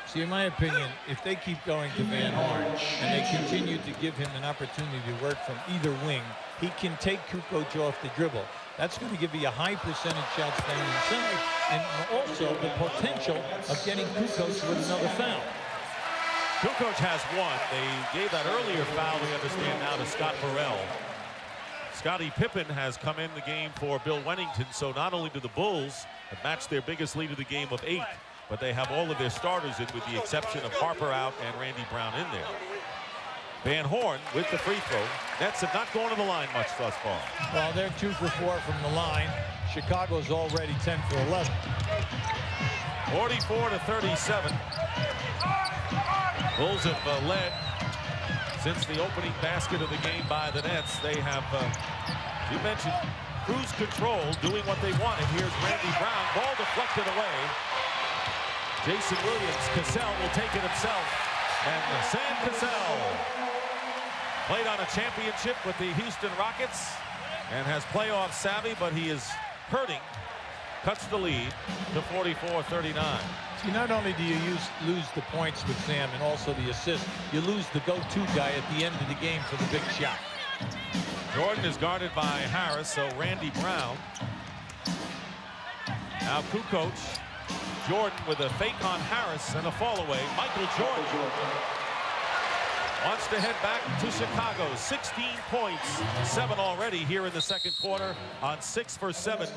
See, in my opinion, if they keep going to Van Horn and they continue to give him an opportunity to work from either wing, he can take Kukoč off the dribble. That's going to give you a high percentage shot staying inside, and also the potential of getting Kukoč with another foul. Kukoč has 1. They gave that earlier foul, we understand now, to Scott Burrell. Scottie Pippen has come in the game for Bill Wennington, so not only do the Bulls have matched their biggest lead of the game of 8, but they have all of their starters in, with the exception of Harper out and Randy Brown in there. Van Horn with the free throw. Nets have not gone to the line much thus far. Well, they're 2 for 4 from the line. Chicago's already 10 for 11. 44-37. Bulls have led since the opening basket of the game by the Nets. They have, you mentioned, cruise control, doing what they want. And here's Randy Brown, ball deflected away. Jayson Williams, Cassell will take it himself. And Sam Cassell played on a championship with the Houston Rockets and has playoff savvy, but he is hurting. Cuts the lead to 44-39. See, not only do you lose the points with Sam and also the assist, you lose the go-to guy at the end of the game for the big shot. Jordan is guarded by Harris, so Randy Brown. Now Kukoč. Jordan with a fake on Harris and a fall away. Michael Jordan wants to head back to Chicago. 16 points, 7 already here in the second quarter on 6 for 7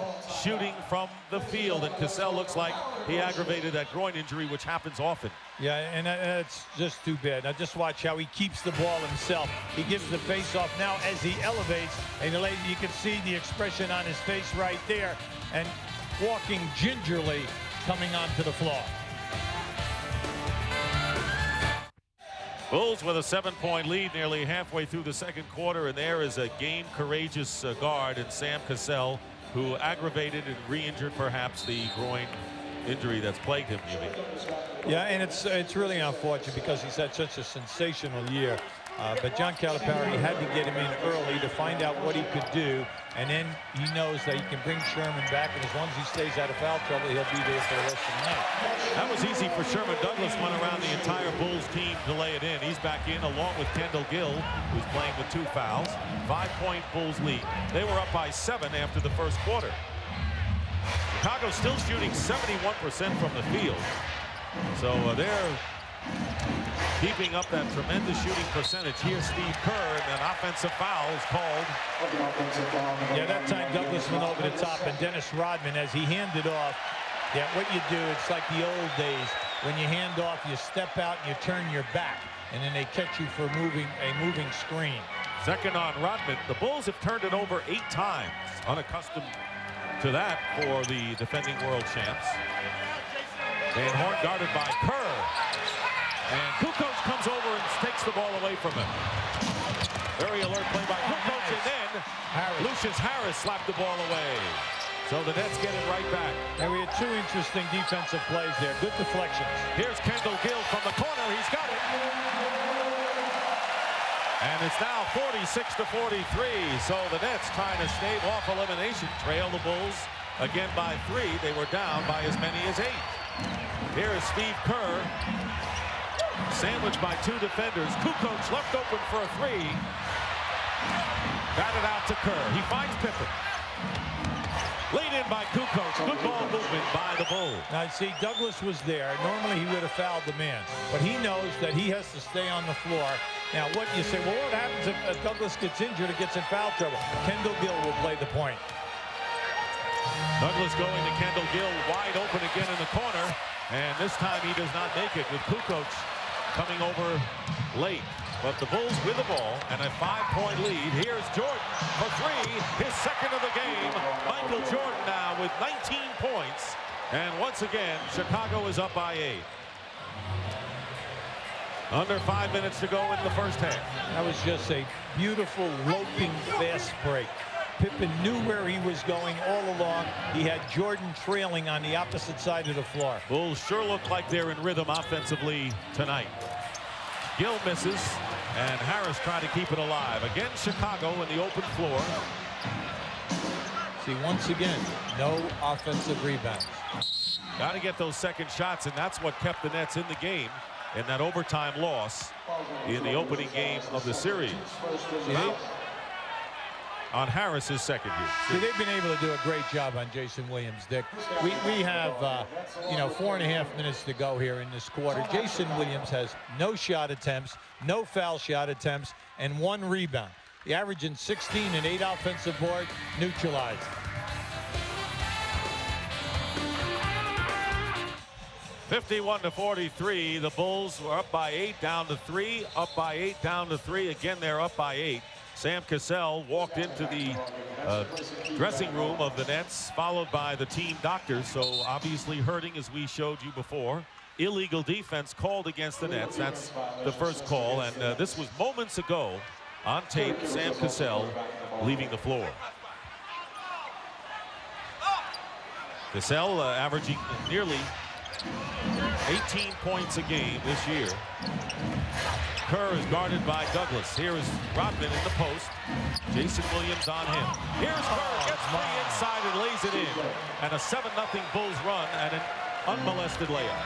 shooting from the field. And Cassell looks like he aggravated that groin injury, which happens often. Yeah, and it's just too bad. Now just watch how he keeps the ball himself. He gives the face off now as he elevates, and you can see the expression on his face right there. And walking gingerly, coming onto the floor. Bulls with a 7-point lead nearly halfway through the second quarter, and there is a game courageous guard in Sam Cassell, who aggravated and re-injured perhaps the groin injury that's plagued him, you mean? Yeah, and it's really unfortunate because he's had such a sensational year. But John Calipari had to get him in early to find out what he could do, and then he knows that he can bring Sherman back, and as long as he stays out of foul trouble, he'll be there for the rest of the night. That was easy for Sherman. Douglas went around the entire Bulls team to lay it in. He's back in along with Kendall Gill, who's playing with 2 fouls. 5-point Bulls lead. They were up by 7 after the first quarter. Chicago still shooting 71% from the field. So they're keeping up that tremendous shooting percentage. Here's Steve Kerr, and an offensive foul is called. Yeah, that time Douglas went over the top, and Dennis Rodman, as he handed off, yeah, what you do, it's like the old days. When you hand off, you step out and you turn your back, and then they catch you for a moving screen. Second on Rodman. The Bulls have turned it over 8 times, unaccustomed to that for the defending world champs. Van Horn guarded by Kerr. And Kukoč comes over and takes the ball away from him. Very alert play by Kukoč, and then Lucius Harris slapped the ball away. So the Nets get it right back. And we had 2 interesting defensive plays there. Good deflections. Here's Kendall Gill from the corner. He's got it. And it's now 46-43. So the Nets trying to stave off elimination. Trail the Bulls again by 3. They were down by as many as 8. Here is Steve Kerr. Sandwiched by 2 defenders. Kukoč left open for a 3. Batted out to Kerr. He finds Pippen. Lead in by Kukoč. Good ball movement by the Bulls. Now, see, Douglas was there. Normally, he would have fouled the man. But he knows that he has to stay on the floor. Now, what you say, well, what happens if Douglas gets injured or gets in foul trouble? Kendall Gill will play the point. Douglas going to Kendall Gill, wide open again in the corner. And this time he does not make it, with Kukoč coming over late. But the Bulls with the ball and a 5-point lead. Here's Jordan for 3, his second of the game. Michael Jordan now with 19 points. And once again, Chicago is up by 8. Under 5 minutes to go in the first half. That was just a beautiful loping fast break. Pippen knew where he was going all along. He had Jordan trailing on the opposite side of the floor. Bulls sure look like they're in rhythm offensively tonight. Gill misses, and Harris trying to keep it alive. Again, Chicago in the open floor. See, once again, no offensive rebounds. Got to get those second shots, and that's what kept the Nets in the game in that overtime loss in the opening game of the series. On Harris's second year. See, they've been able to do a great job on Jayson Williams, Dick. We have, 4.5 minutes to go here in this quarter. Jayson Williams has no shot attempts, no foul shot attempts, and 1 rebound. The average in 16 and 8 offensive board, neutralized. (51-43). The Bulls were up by 8, down to 3, up by 8, down to 3. Again, they're up by 8. Sam Cassell walked into the dressing room of the Nets, followed by the team doctors, so obviously hurting, as we showed you before. Illegal defense called against the Nets. That's the first call, and this was moments ago on tape. Sam Cassell leaving the floor. Cassell averaging nearly 18 points a game this year. Kerr is guarded by Douglas. Here is Rodman in the post. Jayson Williams on him. Here's Kerr, gets 3 inside and lays it in. And a 7-0 Bulls run and an unmolested layup.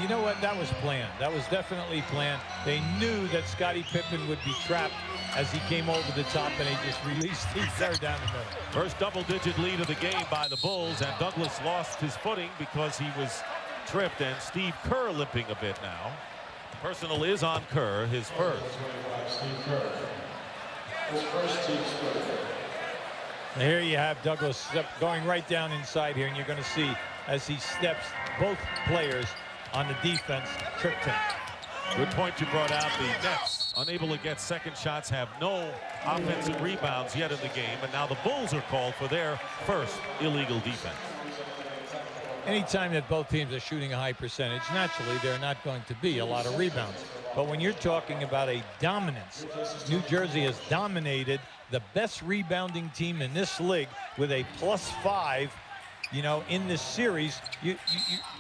You know what? That was planned. That was definitely planned. They knew that Scottie Pippen would be trapped as he came over the top, and they just released Steve Kerr down the middle. First double-digit lead of the game by the Bulls, and Douglas lost his footing because he was tripped, and Steve Kerr limping a bit now. Personal is on Kerr, his first. And here you have Douglas going right down inside here, and you're going to see as he steps, both players on the defense tripped him. Good point you brought out. The Nets, unable to get second shots, have no offensive rebounds yet in the game, and now the Bulls are called for their first illegal defense. Anytime that both teams are shooting a high percentage, naturally there are not going to be a lot of rebounds. But when you're talking about a dominance, New Jersey has dominated the best rebounding team in this league with a +5, you know, in this series.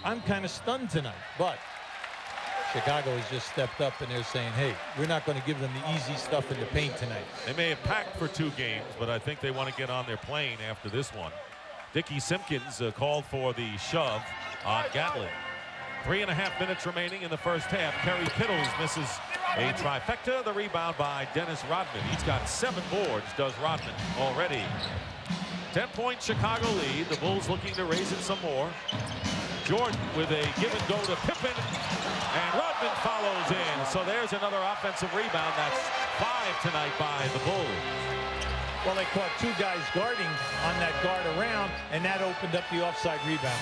I'm kind of stunned tonight, but Chicago has just stepped up and they're saying, hey, we're not going to give them the easy stuff in the paint tonight. They may have packed for 2 games, but I think they want to get on their plane after this one. Dickie Simpkins called for the shove on Gatling. 3.5 minutes remaining in the first half. Kerry Kittles misses a trifecta. The rebound by Dennis Rodman. He's got 7 boards, does Rodman already. 10-point Chicago lead. The Bulls looking to raise it some more. Jordan with a give and go to Pippen, and Rodman follows in. So there's another offensive rebound. That's 5 tonight by the Bulls. Well, they caught 2 guys guarding on that guard around, and that opened up the offside rebound.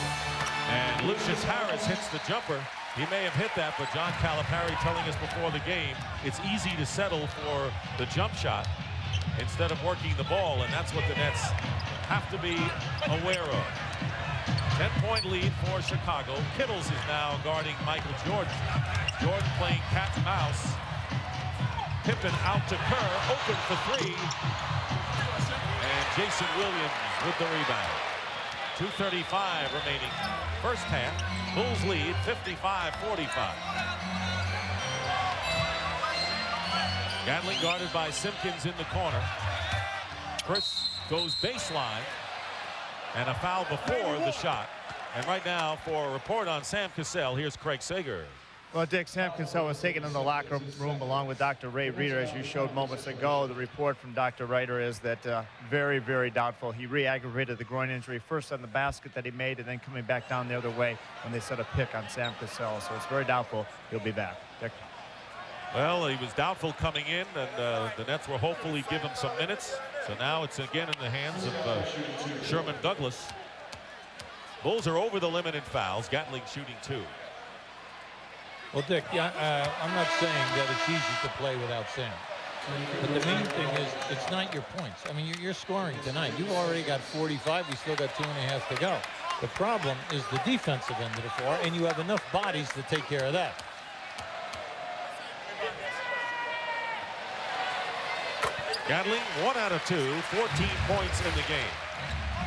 And Lucius Harris hits the jumper. He may have hit that, but John Calipari telling us before the game it's easy to settle for the jump shot instead of working the ball, and that's what the Nets have to be aware of. 10-point lead for Chicago. Kittles is now guarding Michael Jordan. Jordan playing cat and mouse. Pippen out to Kerr, open for 3. And Jayson Williams with the rebound. 2:35 remaining first half. Bulls lead 55-45. Gatling guarded by Simpkins in the corner. Chris goes baseline. And a foul before the shot. And right now, for a report on Sam Cassell, here's Craig Sager. Well, Dick, Sam Cassell was taken in the locker room along with Dr. Ray Reeder, as you showed moments ago. The report from Dr. Reiter is that very, very doubtful. He re-aggravated the groin injury first on the basket that he made and then coming back down the other way when they set a pick on Sam Cassell. So it's very doubtful he'll be back. Dick. Well, he was doubtful coming in, and the Nets will hopefully give him some minutes. So now it's again in the hands of Sherman Douglas. Bulls are over the limit in fouls. Gatling shooting 2. Well, Dick, I'm not saying that it's easy to play without Sam. But the main thing is, it's not your points. I mean, you're scoring tonight. You've already got 45. We still got 2.5 to go. The problem is the defensive end of the floor, and you have enough bodies to take care of that. Gatling 1 out of 2, 14 points in the game.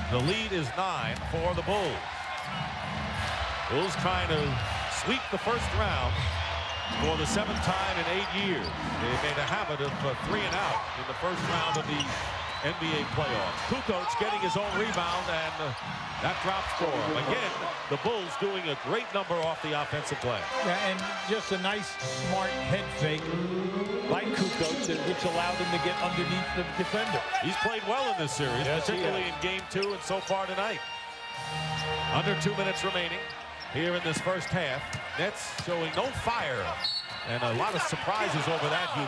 The lead is 9 for the Bulls. Bulls trying to sweep the first round for the 7th time in 8 years. They made a habit of 3 and out in the first round of the NBA playoffs. Kukoč getting his own rebound, and that drops for him. Again, the Bulls doing a great number off the offensive glass. Yeah, and just a nice, smart head fake by Kukoč, which allowed him to get underneath the defender. He's played well in this series, yes, particularly in Game 2 and so far tonight. Under 2 minutes remaining here in this first half. Nets showing no fire, and a lot of surprises over that. You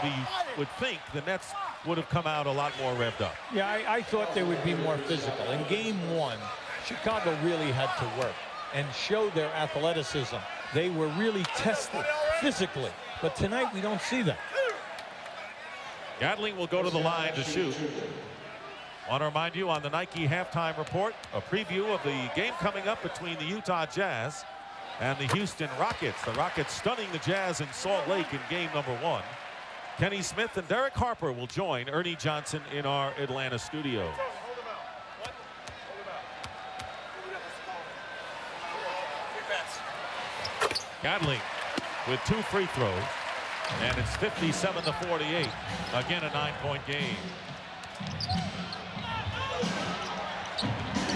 would think the Nets would have come out a lot more revved up. Yeah, I thought they would be more physical. In Game 1, Chicago really had to work and show their athleticism. They were really tested physically, but tonight we don't see that. Gatling will go to the line to shoot. Want to remind you on the Nike halftime report, a preview of the game coming up between the Utah Jazz and the Houston Rockets. The Rockets stunning the Jazz in Salt Lake in game number 1. Kenny Smith and Derek Harper will join Ernie Johnson in our Atlanta studio. Gatling with 2 free throws, and it's 57-48. Again, a 9-point game.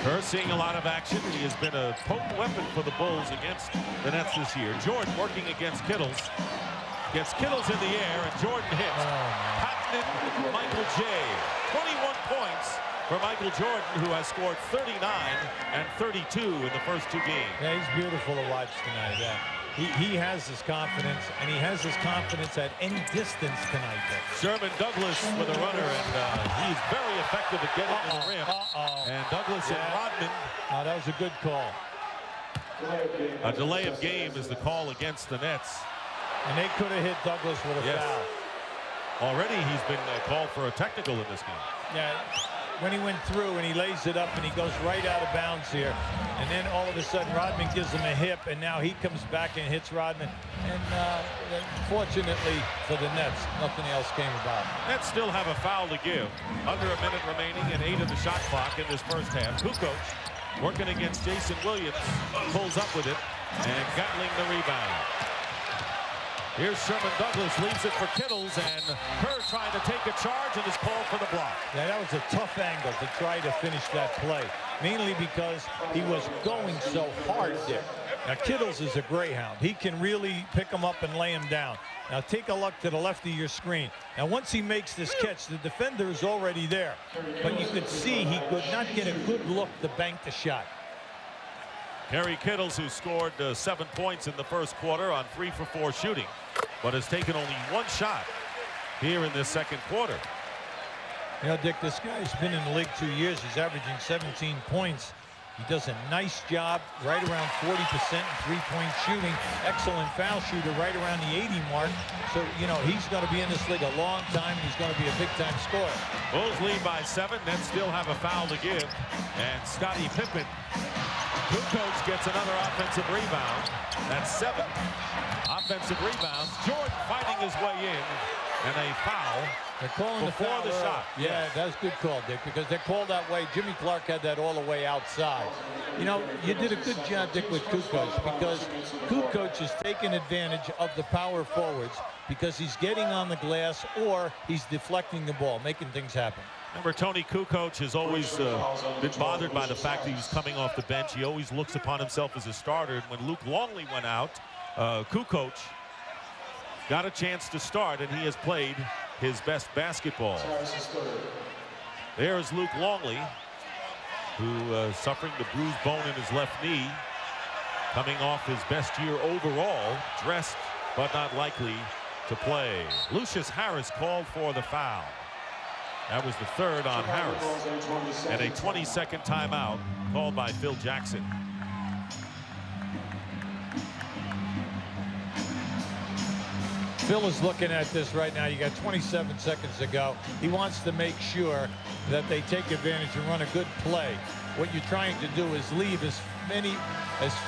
Kerr seeing a lot of action. He has been a potent weapon for the Bulls against the Nets this year. Jordan working against Kittles. Gets Kittles in the air, and Jordan hits. Patented Michael J. 21 points for Michael Jordan, who has scored 39 and 32 in the first 2 games. Yeah, he's beautiful to watch tonight. Yeah. He has his confidence, and he has his confidence at any distance tonight. Sherman Douglas with a runner, and he's very effective at getting to the rim. And Douglas and Rodman. Oh, that was a good call. A delay of game is the call against the Nets. And they could have hit Douglas with a foul. Already he's been called for a technical in this game. Yeah, when he went through and he lays it up and he goes right out of bounds here. And then all of a sudden Rodman gives him a hip, and now he comes back and hits Rodman. And fortunately for the Nets, nothing else came about. Nets still have a foul to give. Under a minute remaining and 8 of the shot clock in this first half. Kukoč working against Jayson Williams, pulls up with it, and Gatling the rebound. Here's Sherman Douglas, leaves it for Kittles, and Kerr trying to take a charge and is called for the block. Yeah, that was a tough angle to try to finish that play, mainly because he was going so hard there. Now, Kittles is a greyhound. He can really pick him up and lay him down. Now, take a look to the left of your screen. Now, once he makes this catch, the defender is already there. But you could see he could not get a good look to bank the shot. Kerry Kittles, who scored 7 points in the first quarter on 3 for 4 shooting, but has taken only 1 shot here in this second quarter. You know, Dick, this guy's been in the league 2 years. He's averaging 17 points. He does a nice job, right around 40% in three-point shooting. Excellent foul shooter, right around the 80 mark. So, you know, he's going to be in this league a long time, and he's going to be a big-time scorer. Bulls lead by 7. Nets still have a foul to give. And Scottie Pippen, Kukoč gets another offensive rebound. That's 7 offensive rebounds. Jordan fighting his way in, and a foul. They're calling before the shot. Yeah, that's a good call, Dick, because they're called that way. Jimmy Clark had that all the way outside. You know, you did a good job, Dick, with Kukoč, because Kukoč is taking advantage of the power forwards because he's getting on the glass or he's deflecting the ball, making things happen. Remember, Toni Kukoč has always been bothered by the fact that he was coming off the bench. He always looks upon himself as a starter. And when Luke Longley went out, Kukoč got a chance to start, and he has played his best basketball. There's Luke Longley, who suffering the bruised bone in his left knee, coming off his best year overall, dressed but not likely to play. Lucius Harris called for the foul. That was the 3rd on Harris. And a 20-second timeout called by Phil Jackson. Phil is looking at this right now. You got 27 seconds to go. He wants to make sure that they take advantage and run a good play. What you're trying to do is leave as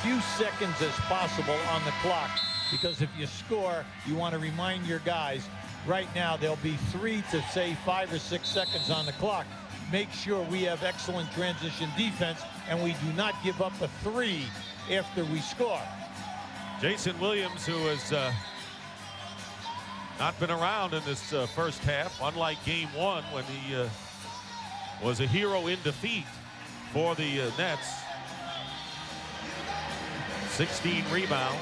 few seconds as possible on the clock, because if you score, you want to remind your guys, right now there'll be 3 to say 5 or 6 seconds on the clock. Make sure we have excellent transition defense and we do not give up a 3 after we score. Jayson Williams, who has not been around in this first half, unlike game 1 when he was a hero in defeat for the Nets. 16 rebounds.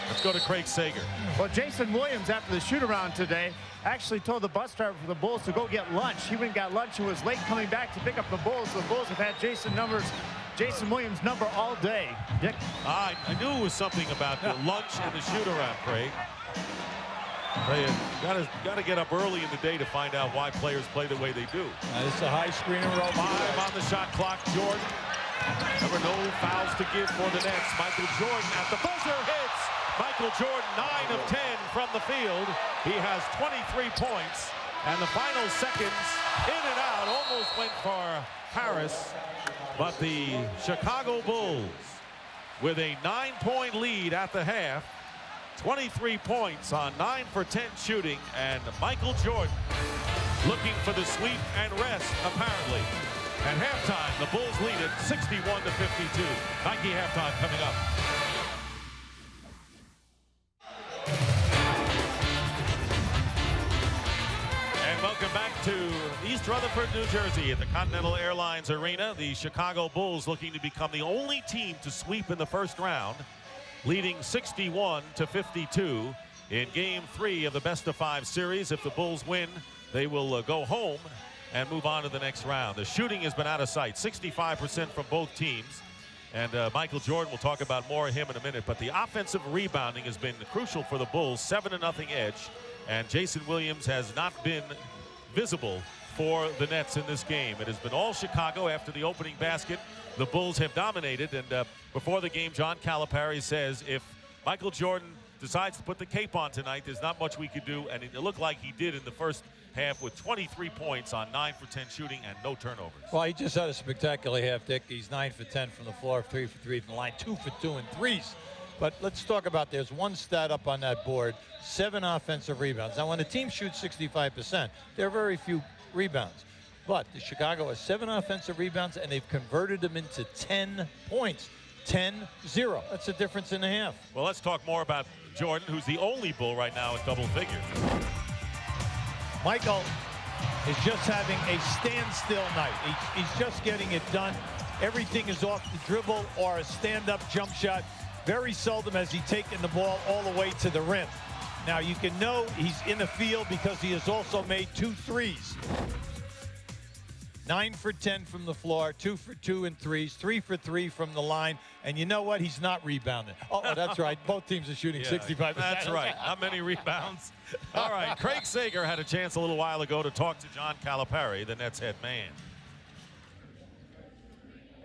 Let's go to Craig Sager. Well, Jayson Williams, after the shoot-around today, actually told the bus driver for the Bulls to go get lunch. He went and got lunch and was late coming back to pick up the Bulls. The Bulls have had Jayson Williams' number all day. Dick? I knew it was something about the lunch and the shoot-around, Craig. Got to get up early in the day to find out why players play the way they do. This is a high screen and roll. 5 on the shot clock. Jordan. Remember, no fouls to give for the Nets. Michael Jordan at the buzzer hits. Michael Jordan, 9 of 10 from the field. He has 23 points. And the final seconds, in and out, almost went for Harris. But the Chicago Bulls, with a 9-point lead at the half, 23 points on 9 for 10 shooting, and Michael Jordan looking for the sweep and rest, apparently. At halftime, the Bulls lead it 61-52. Nike halftime coming up. And welcome back to East Rutherford, New Jersey at the Continental Airlines Arena. The Chicago Bulls looking to become the only team to sweep in the first round, leading 61-52 in Game 3 of the best-of-5 series. If the Bulls win, they will go home and move on to the next round. The shooting has been out of sight, 65% from both teams. And Michael Jordan, we'll talk about more of him in a minute. But the offensive rebounding has been crucial for the Bulls, 7-0 edge. And Jayson Williams has not been visible for the Nets in this game. It has been all Chicago after the opening basket. The Bulls have dominated. And before the game, John Calipari says if Michael Jordan decides to put the cape on tonight, there's not much we could do, and it looked like he did in the first half with 23 points on 9 for 10 shooting and no turnovers. Well, he just had a spectacular half, Dick. He's 9 for 10 from the floor, 3 for 3 from the line, 2 for 2 in threes. But let's talk about, there's one stat up on that board, 7 offensive rebounds. Now, when a team shoots 65%, there are very few rebounds. But the Chicago has 7 offensive rebounds, and they've converted them into 10 points. 10-0. That's the difference in a half. Well, let's talk more about Jordan, who's the only Bull right now in double figures. Michael is just having a standstill night. He's just getting it done. Everything is off the dribble or a stand-up jump shot. Very seldom has he taken the ball all the way to the rim. Now, you can know he's in the field because he has also made 2 threes. 9 for 10 from the floor, 2 for 2 in threes, 3 for 3 from the line. And you know what? He's not rebounding. Oh, that's right. Both teams are shooting 65%. That's right. Not many rebounds. All right. Craig Sager had a chance a little while ago to talk to John Calipari, the Nets head man.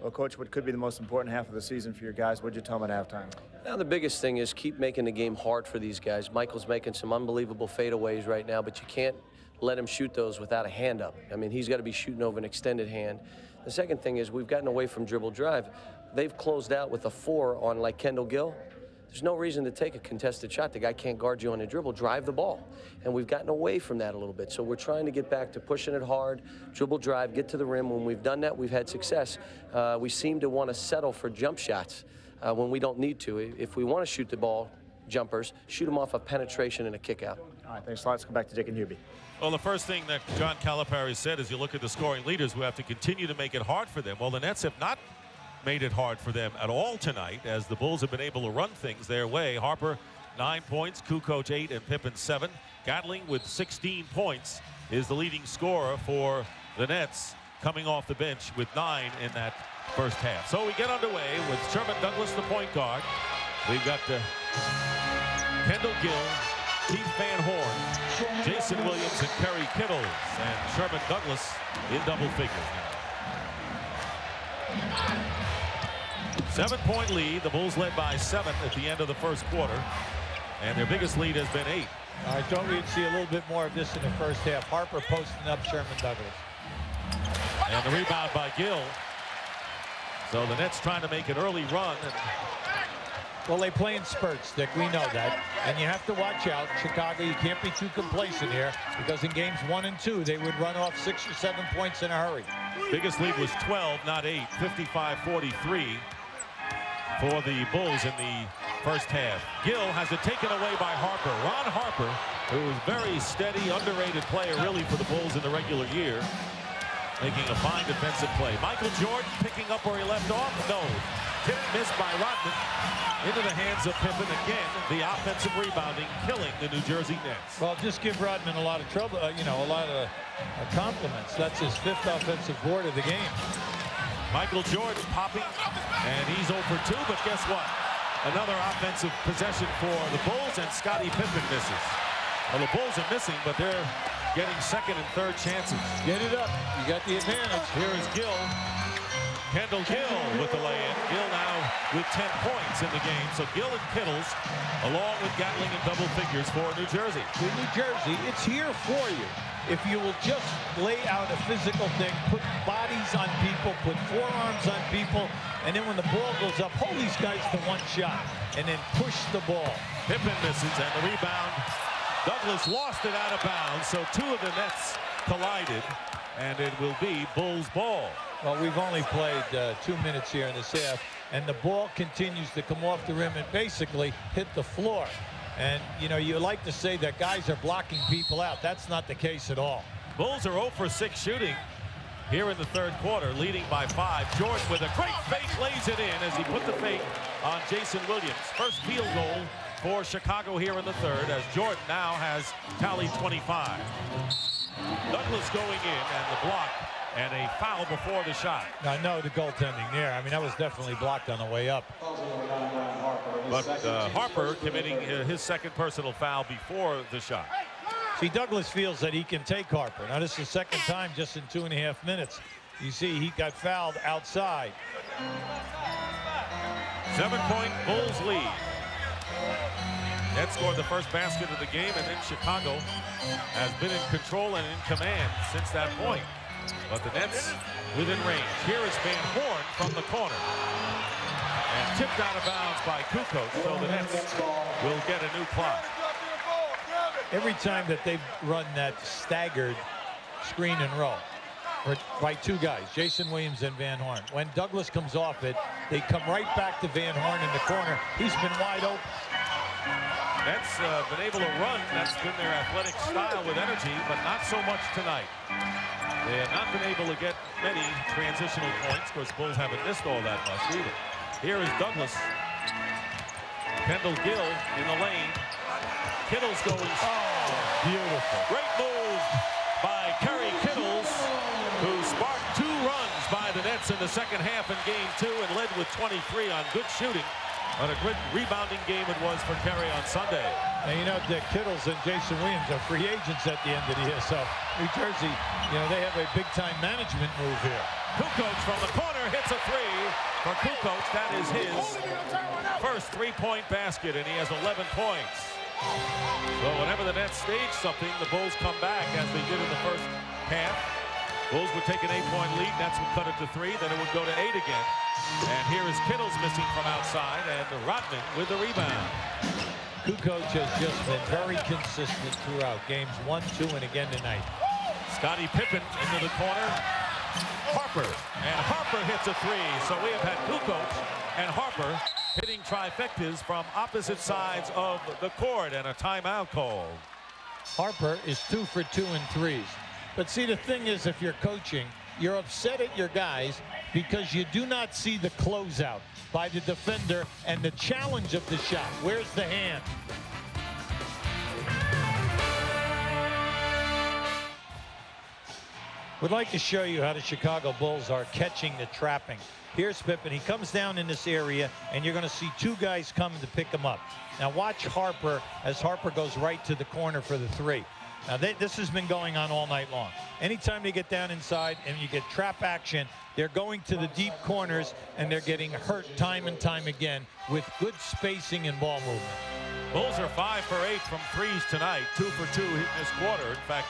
Well, Coach, what could be the most important half of the season for your guys? What'd you tell them at halftime? Now, the biggest thing is keep making the game hard for these guys. Michael's making some unbelievable fadeaways right now, but you can't let him shoot those without a hand up. I mean, he's got to be shooting over an extended hand. The second thing is we've gotten away from dribble drive. They've closed out with a 4 on like Kendall Gill. There's no reason to take a contested shot. The guy can't guard you on a dribble. Drive the ball. And we've gotten away from that a little bit. So we're trying to get back to pushing it hard, dribble drive, get to the rim. When we've done that, we've had success. We seem to want to settle for jump shots when we don't need to. If we want to shoot the ball, jumpers, shoot them off a penetration and a kick out. All right, thanks a lot. Let's come back to Dick and Hubie. Well, the first thing that John Calipari said is you look at the scoring leaders who have to continue to make it hard for them. Well, the Nets have not made it hard for them at all tonight as the Bulls have been able to run things their way. Harper, 9 points, Kukoč 8, and Pippen 7. Gatling with 16 points is the leading scorer for the Nets, coming off the bench with 9 in that first half. So we get underway with Sherman Douglas, the point guard. We've got Kendall Gill, Keith Van Horn, Jayson Williams, and Kerry Kittles, and Sherman Douglas in double figures now. 7-point lead. The Bulls led by 7 at the end of the first quarter, and their biggest lead has been 8. I thought we'd see a little bit more of this in the first half. Harper posting up Sherman Douglas. And the rebound by Gill. So the Nets trying to make an early run. Well, they play in spurts, Dick. We know that. And you have to watch out. Chicago, you can't be too complacent here because in games 1 and 2, they would run off 6 or 7 points in a hurry. Biggest lead was 12, not 8. 55-43 for the Bulls in the first half. Gill has it taken away by Harper. Ron Harper, who was very steady, underrated player really for the Bulls in the regular year, making a fine defensive play. Michael Jordan picking up where he left off. No. Hit and miss by Rodman. Into the hands of Pippen again. The offensive rebounding killing the New Jersey Nets. Well, just give Rodman a lot of trouble, a lot of compliments. That's his 5th offensive board of the game. Michael Jordan popping, and he's 0 for 2, but guess what? Another offensive possession for the Bulls, and Scottie Pippen misses. Well, the Bulls are missing, but they're getting 2nd and 3rd chances. Get it up. You got the advantage. Here is Gill. Kendall Gill with the lay-in. Gill now with 10 points in the game. So Gill and Kittles, along with Gatling in double figures for New Jersey. In New Jersey, it's here for you. If you will just lay out a physical thing, put bodies on people, put forearms on people, and then when the ball goes up, hold these guys to one shot, and then push the ball. Pippen misses, and the rebound. Douglas lost it out of bounds, so 2 of the Nets collided, and it will be Bulls ball. Well, we've only played 2 minutes here in this half, and the ball continues to come off the rim and basically hit the floor. And, you like to say that guys are blocking people out. That's not the case at all. Bulls are 0 for 6 shooting here in the 3rd quarter, leading by 5. Jordan with a great fake lays it in as he put the fake on Jayson Williams. First field goal for Chicago here in the 3rd, as Jordan now has tallied 25. Douglas going in, and the block, and a foul before the shot. I know the goaltending there. I mean, that was definitely blocked on the way up. But Harper committing his 2nd personal foul before the shot. See, Douglas feels that he can take Harper. Now, this is the 2nd time just in 2.5 minutes. You see, he got fouled outside. 7-point Bulls lead. Nets scored the first basket of the game, and then Chicago has been in control and in command since that point. But the Nets within range. Here is Van Horn from the corner. And tipped out of bounds by Kukoč, so the Nets will get a new clock. Every time that they've run that staggered screen and roll by two guys, Jayson Williams and Van Horn, when Douglas comes off it, they come right back to Van Horn in the corner. He's been wide open. Nets been able to run. That's been their athletic style with energy, but not so much tonight. They have not been able to get many transitional points because Bulls haven't missed all that much either. Here is Douglas. Kendall Gill in the lane. Kittles going. Oh, beautiful. Great move by Kerry Kittles, who sparked 2 runs by the Nets in the second half in game 2 and led with 23 on good shooting. But a good rebounding game it was for Kerry on Sunday. And you know, the Kittles and Jayson Williams are free agents at the end of the year. So New Jersey, you know, they have a big-time management move here. Kukoč from the corner hits a 3 for Kukoč. That is his first 3-point basket, and he has 11 points. So whenever the Nets stage something, the Bulls come back as they did in the first half. Bulls would take an 8-point lead. Nets would cut it to 3. Then it would go to 8 again. And here is Kittles missing from outside, and Rodman with the rebound. Kukoč has just been very consistent throughout games 1, 2, and again tonight. Scottie Pippen into the corner. Harper, and Harper hits a 3. So we have had Kukoč and Harper hitting trifectas from opposite sides of the court, and a timeout called. Harper is 2 for 2 in threes. But see, the thing is, if you're coaching, you're upset at your guys because you do not see the closeout by the defender and the challenge of the shot. Where's the hand? Would like to show you how the Chicago Bulls are catching the trapping. Here's Pippen. He comes down in this area, and you're going to see 2 guys come to pick him up. Now watch Harper as Harper goes right to the corner for the 3. Now this has been going on all night long. Anytime they get down inside and you get trap action, they're going to the deep corners, and they're getting hurt time and time again with good spacing and ball movement. Bulls are 5 for 8 from threes tonight, 2 for 2 in this quarter. In fact,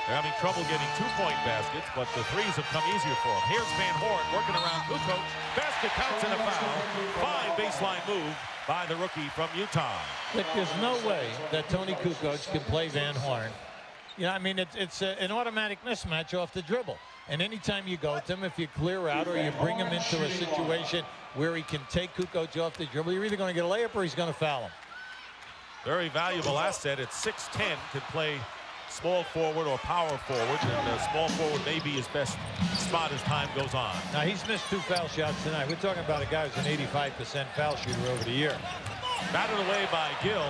they're having trouble getting 2-point baskets, but the threes have come easier for them. Here's Van Horn working around Kukoč. Basket counts and a foul. Fine baseline move by the rookie from Utah. Look, there's no way that Toni Kukoč can play Van Horn. You know, I mean, it's an automatic mismatch off the dribble. And anytime you go to him, if you clear out or you bring him into a situation where he can take Kukoč off the dribble, you're either going to get a layup or he's going to foul him. Very valuable asset at 6'10", can play small forward or power forward, and small forward may be his best spot as time goes on. Now, he's missed 2 foul shots tonight. We're talking about a guy who's an 85% foul shooter over the year. Batted away by Gill.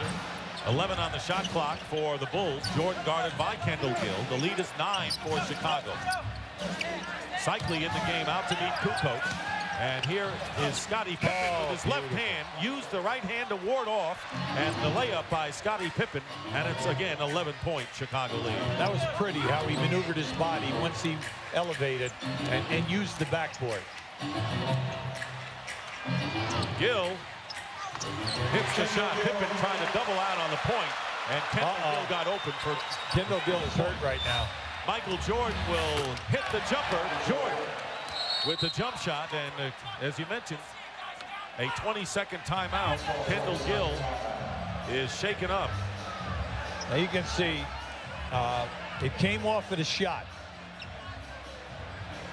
11 on the shot clock for the Bulls. Jordan guarded by Kendall Gill. The lead is 9 for Chicago. Cycling in the game out to meet Kukoč. And here is Scottie Pippen with his left hand. Used the right hand to ward off. And the layup by Scottie Pippen. And it's, again, 11-point Chicago lead. That was pretty how he maneuvered his body once he elevated and used the backboard. Gill hits the shot. Pippen trying to double out on the point. And Kendall Gill got open for... Kendall Gill is hurt right now. Michael Jordan will hit the jumper. Jordan with the jump shot, and as you mentioned, a 20-second timeout. Kendall Gill is shaken up. Now you can see it came off of the shot.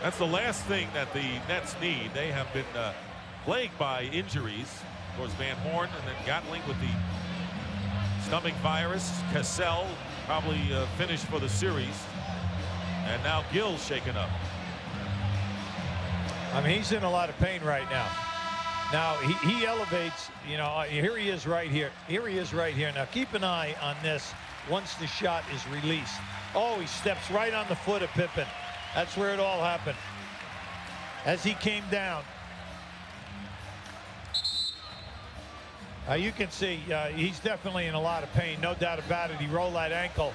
That's the last thing that the Nets need. They have been plagued by injuries. Of course, Van Horn and then Gatling with the stomach virus. Cassell probably finished for the series. And now Gill's shaken up. I mean, he's in a lot of pain right now. Now, he elevates, you know, here he is right here. Here he is right here. Now, keep an eye on this once the shot is released. Oh, he steps right on the foot of Pippen. That's where it all happened. As he came down. You can see he's definitely in a lot of pain, no doubt about it. He rolled that ankle.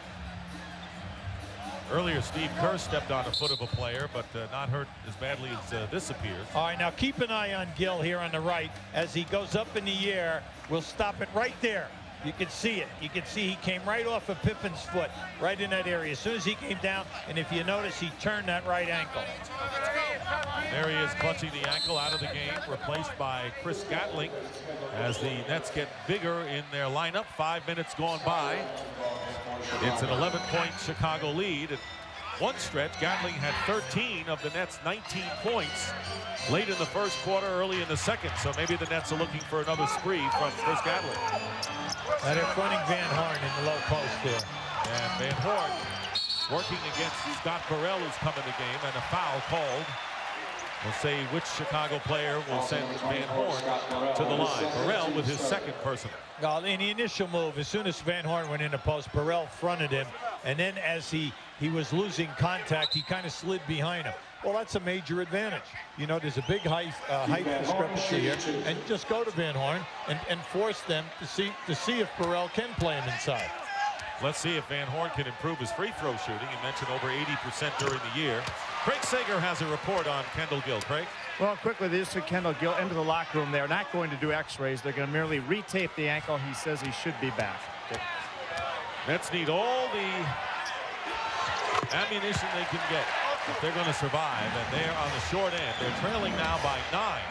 Earlier, Steve Kerr stepped on the foot of a player, but not hurt as badly as this appears. All right, now keep an eye on Gill here on the right. As he goes up in the air, we'll stop it right there. You can see it. You can see he came right off of Pippen's foot, right in that area. As soon as he came down, and if you notice, he turned that right ankle. There he is, clutching the ankle, out of the game, replaced by Chris Gatling as the Nets get bigger in their lineup. 5 minutes gone by. It's an 11-point Chicago lead. At one stretch, Gatling had 13 of the Nets' 19 points late in the first quarter, early in the second. So maybe the Nets are looking for another spree from Chris Gatling. And they're fronting Van Horn in the low post there. And Van Horn working against Scott Burrell, who's come in the game, and a foul called. We'll say which Chicago player will send Van Horn to the line. Burrell with his second personal. Well, in the initial move, as soon as Van Horn went in the post, Burrell fronted him, and then as he was losing contact, he kind of slid behind him. Well, that's a major advantage. You know, there's a big height discrepancy here, and just go to Van Horn and force them to see if Burrell can play him inside. Let's see if Van Horn can improve his free throw shooting. He mentioned over 80% during the year. Craig Sager has a report on Kendall Gill. Craig? Well, quickly, they just took Kendall Gill into the locker room. They're not going to do x-rays. They're going to merely retape the ankle. He says he should be back. Nets need all the ammunition they can get if they're going to survive, and they're on the short end. They're trailing now by 9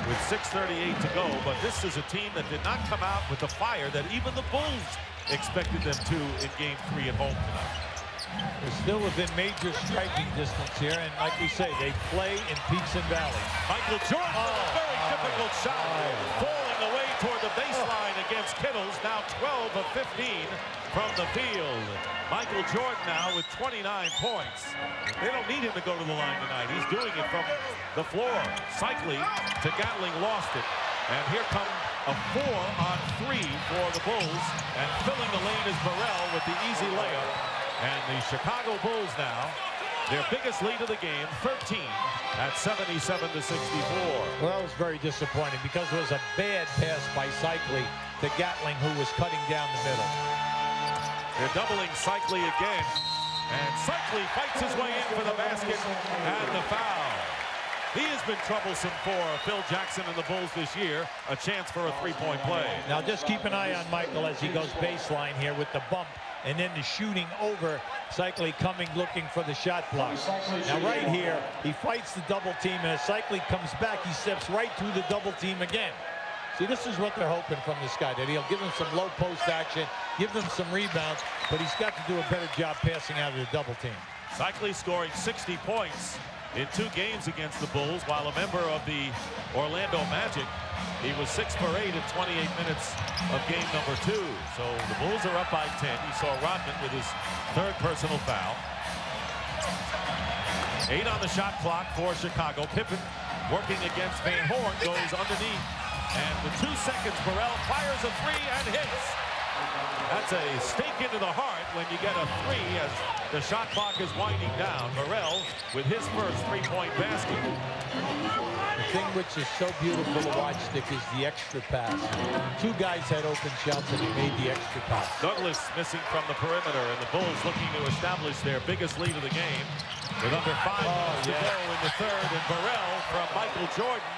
with 6:38 to go, but this is a team that did not come out with the fire that even the Bulls expected them to in Game 3 at home tonight. They're still within major striking distance here, and like we say, they play in peaks and valleys. Michael Jordan with a very difficult shot, falling away toward the baseline against Kittles, now 12 of 15 from the field. Michael Jordan now with 29 points. They don't need him to go to the line tonight. He's doing it from the floor. Cycling to Gatling, lost it. And here comes a 4-on-3 for the Bulls. And filling the lane is Burrell with the easy layup. And the Chicago Bulls now, their biggest lead of the game, 13 at 77-64. Well, that was very disappointing because it was a bad pass by Cycling to Gatling, who was cutting down the middle. They're doubling Cycling again. And Cycling fights his way in for the basket and the foul. He has been troublesome for Phil Jackson and the Bulls this year. A chance for a three-point play. Now just keep an eye on Michael as he goes baseline here with the bump and then the shooting over. Cycling coming looking for the shot block. Now right here, he fights the double team, and as Cycling comes back, he steps right through the double team again. See, this is what they're hoping from this guy, that he'll give them some low post action, give them some rebounds, but he's got to do a better job passing out of the double team. Cycling scoring 60 points in 2 games against the Bulls, while a member of the Orlando Magic. He was 6 for 8 in 28 minutes of game number 2. So the Bulls are up by 10. You saw Rodman with his 3rd personal foul. 8 on the shot clock for Chicago. Pippen working against Van Horn, goes underneath. And with 2 seconds, Burrell fires a 3 and hits. That's a stake into the heart when you get a 3 as the shot clock is winding down. Burrell with his first 3-point basket. The thing which is so beautiful to watch, Dick, is the extra pass. 2 guys had open shots and he made the extra pass. Douglas missing from the perimeter, and the Bulls looking to establish their biggest lead of the game with under 5 minutes to go in the 3rd. And Burrell from Michael Jordan,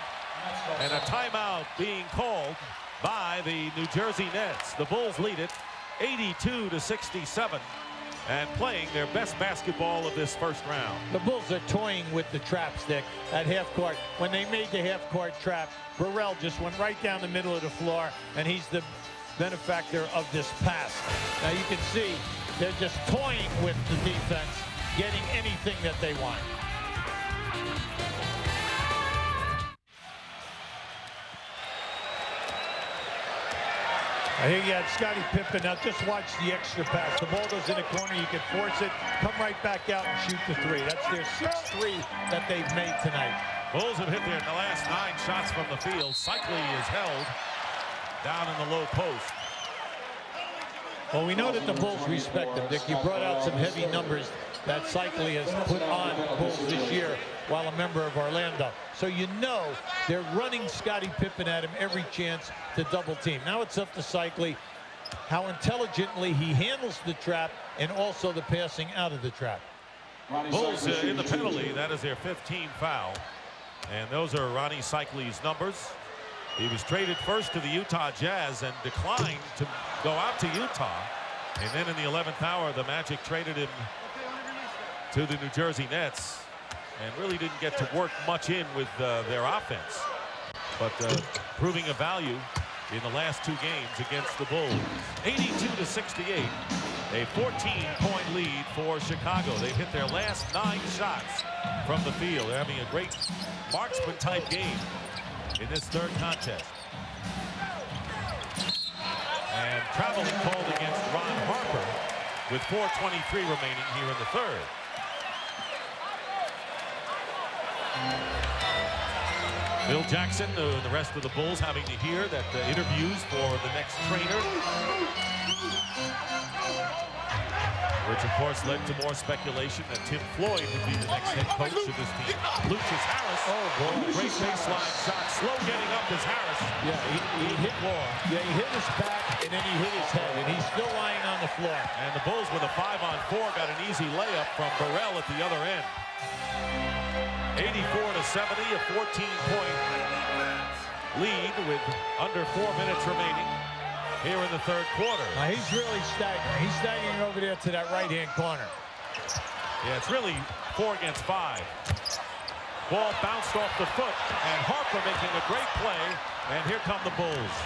and a timeout being called by the New Jersey Nets. The Bulls lead it 82-67 and playing their best basketball of this first round. The Bulls are toying with the traps, Dick, at half court. When they made the half court trap, Burrell just went right down the middle of the floor, and he's the benefactor of this pass. Now you can see they're just toying with the defense, getting anything that they want. Here you have Scottie Pippen. Now just watch the extra pass. The ball goes in the corner. You can force it, come right back out and shoot the 3. That's their 6th 3 that they've made tonight. Bulls have hit their last 9 shots from the field. Cycling is held down in the low post. Well, we know that the Bulls respect them, Dick. You brought out some heavy numbers that Cycling has put on Bulls this year while a member of Orlando. So you know they're running Scottie Pippen at him every chance to double team. Now it's up to Cycling, how intelligently he handles the trap and also the passing out of the trap. Bulls in the penalty. That is their 15th foul. And those are Ronnie Cycling's numbers. He was traded first to the Utah Jazz and declined to go out to Utah. And then in the 11th hour, the Magic traded him to the New Jersey Nets and really didn't get to work much in with their offense. But proving a value in the last 2 games against the Bulls. 82-68, a 14-point lead for Chicago. They've hit their last 9 shots from the field. They're having a great marksman-type game in this 3rd contest. And traveling called against Ron Harper with 4:23 remaining here in the 3rd. Bill Jackson, the rest of the Bulls having to hear that interviews for the next trainer, which of course led to more speculation that Tim Floyd would be the next head coach of this team. Lucius Harris, great baseline shot, slow getting up as Harris. Yeah, he hit floor. Yeah, he hit his back and then he hit his head, and he's still lying on the floor. And the Bulls with a 5-on-4 got an easy layup from Burrell at the other end. 84-70, a 14-point lead with under 4 minutes remaining here in the 3rd quarter. Now he's really staggering. He's staggering over there to that right-hand corner. Yeah, it's really 4 against 5. Ball bounced off the foot, and Harper making a great play, and here come the Bulls.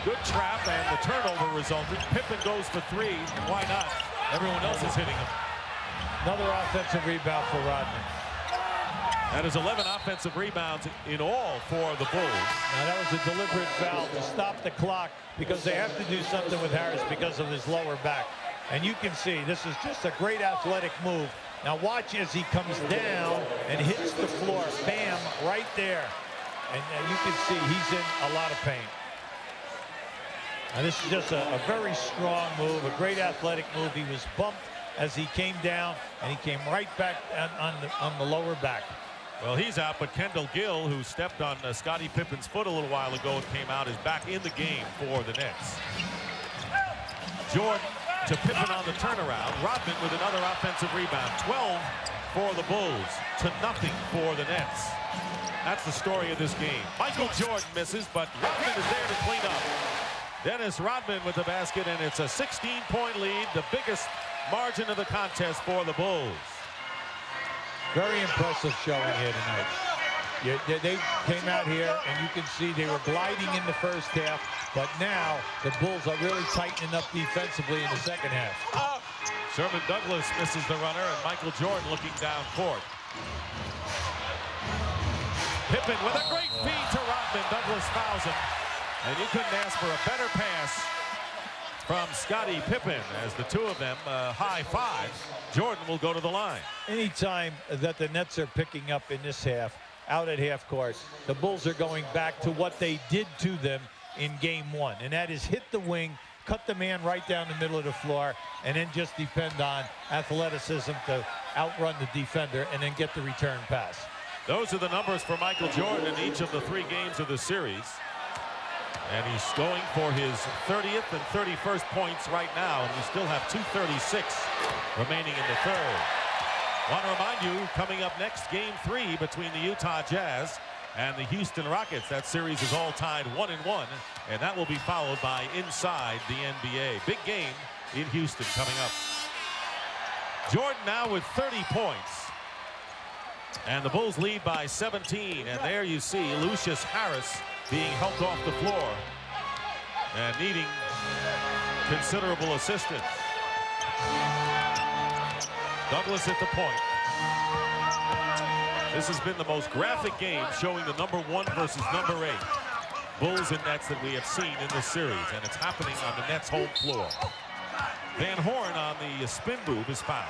Good trap, and the turnover resulted. Pippen goes for 3. Why not? Everyone else is hitting him. Another offensive rebound for Rodman. That is 11 offensive rebounds in all for the Bulls. Now that was a deliberate foul to stop the clock because they have to do something with Harris because of his lower back. And you can see this is just a great athletic move. Now watch as he comes down and hits the floor. Bam, right there. And you can see he's in a lot of pain. Now this is just a very strong move, a great athletic move. He was bumped as he came down, and he came right back on the lower back. Well, he's out, but Kendall Gill, who stepped on Scottie Pippen's foot a little while ago and came out, is back in the game for the Nets. Jordan to Pippen on the turnaround. Rodman with another offensive rebound. 12 for the Bulls to nothing for the Nets. That's the story of this game. Michael Jordan misses, but Rodman is there to clean up. Dennis Rodman with the basket, and it's a 16-point lead, the biggest margin of the contest for the Bulls. Very impressive showing here tonight. They came out here, and you can see they were gliding in the 1st half, but now the Bulls are really tightening up defensively in the 2nd half. Sherman Douglas misses the runner, and Michael Jordan looking down court. Pippen with a great feed to Rodman. Douglas fouls him, and you couldn't ask for a better pass from Scottie Pippen as the two of them high five. Jordan will go to the line. Anytime that the Nets are picking up in this half, out at half court, the Bulls are going back to what they did to them in game 1, and that is hit the wing, cut the man right down the middle of the floor, and then just depend on athleticism to outrun the defender and then get the return pass. Those are the numbers for Michael Jordan in each of the 3 games of the series. And he's going for his 30th and 31st points right now, and we still have 2:36 remaining in the 3rd. Want to remind you, coming up next, game 3 between the Utah Jazz and the Houston Rockets. That series is all tied 1-1, and that will be followed by Inside the NBA. Big game in Houston coming up. Jordan now with 30 points. And the Bulls lead by 17, and there you see Lucius Harris being helped off the floor and needing considerable assistance. Douglas at the point. This has been the most graphic game showing the #1 versus #8 Bulls and Nets that we have seen in this series, and it's happening on the Nets' home floor. Van Horn on the spin move is fouled,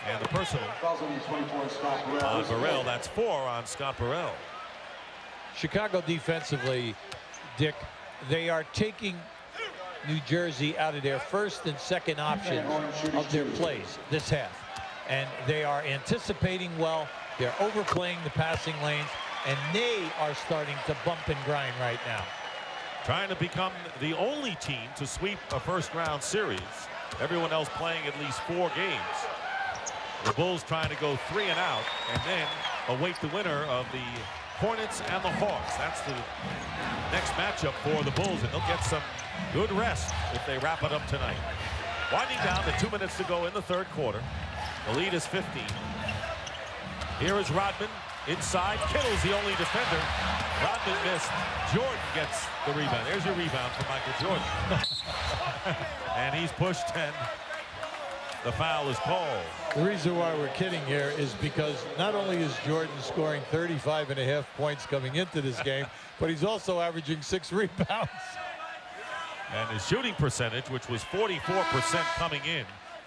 and the personal on Burrell. That's 4 on Scott Burrell. Chicago defensively, Dick, they are taking New Jersey out of their 1st and 2nd options of their plays this half. And they are anticipating well. They're overplaying the passing lanes, and they are starting to bump and grind right now. Trying to become the only team to sweep a 1st-round series. Everyone else playing at least 4 games. The Bulls trying to go 3 and out, and then await the winner of the Hornets and the Hawks. That's the next matchup for the Bulls, and they'll get some good rest if they wrap it up tonight. Winding down to 2 minutes to go in the third quarter. The lead is 15. Here is Rodman inside. Kittle's the only defender. Rodman missed. Jordan gets the rebound. There's your rebound for Michael Jordan. And he's pushed, and the foul is called. The reason why we're kidding here is because not only is Jordan scoring 35.5 points coming into this game, but he's also averaging 6 rebounds. And his shooting percentage, which was 44% coming in,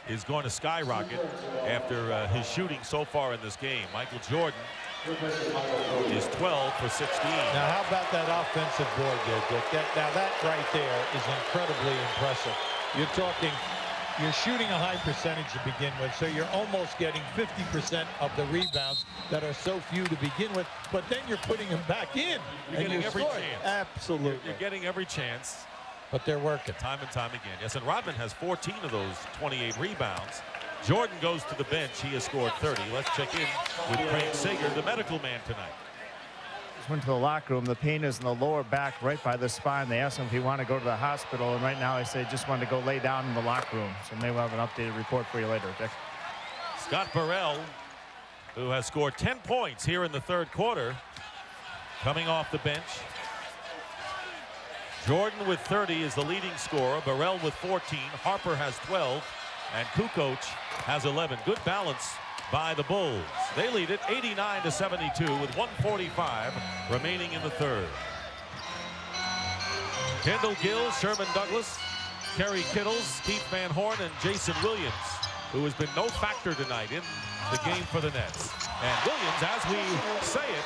is going to skyrocket after his shooting so far in this game. Michael Jordan is 12 for 16. Now, how about that offensive board there, Dick? Now, that right there is incredibly impressive. You're shooting a high percentage to begin with, so you're almost getting 50% of the rebounds that are so few to begin with, but then you're putting them back in. You're getting every chance. Absolutely. You're getting every chance. But they're working. Time and time again. Yes, and Rodman has 14 of those 28 rebounds. Jordan goes to the bench. He has scored 30. Let's check in with Craig Sager, the medical man tonight. Just went to the locker room. The pain is in the lower back right by the spine. They asked him if he wanted to go to the hospital, and right now I say just wanted to go lay down in the locker room. So maybe we'll have an updated report for you later, Dick. Scott Burrell, who has scored 10 points here in the third quarter, coming off the bench. Jordan with 30 is the leading scorer. Burrell with 14. Harper has 12. And Kukoč has 11. Good balance by the Bulls. They lead it 89-72 with 1:45 remaining in the third. Kendall Gill, Sherman Douglas, Kerry Kittles, Keith Van Horn, and Jayson Williams, who has been no factor tonight in the game for the Nets. And Williams, as we say it,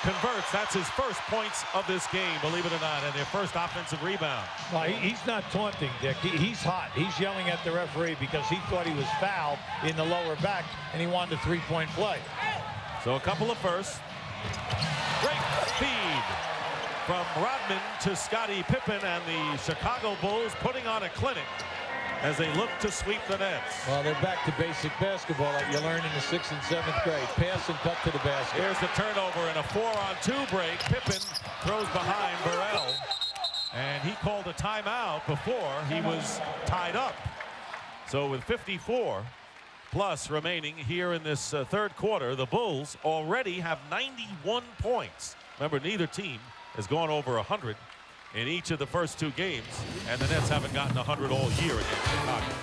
converts. That's his first points of this game, believe it or not, and their first offensive rebound. Well, he's not taunting, Dick. He's hot. He's yelling at the referee because he thought he was fouled in the lower back, and he wanted a three-point play. So a couple of firsts. Great speed from Rodman to Scottie Pippen, and the Chicago Bulls putting on a clinic as they look to sweep the Nets. Well, they're back to basic basketball like you learned in the 6th and 7th grade. Pass and cut to the basket. Here's the turnover in a 4-on-2 break. Pippen throws behind Burrell, and he called a timeout before he was tied up. So with 54 plus remaining here in this third quarter, the Bulls already have 91 points. Remember, neither team has gone over 100 in each of the first 2 games, and the Nets haven't gotten 100 all year against Chicago.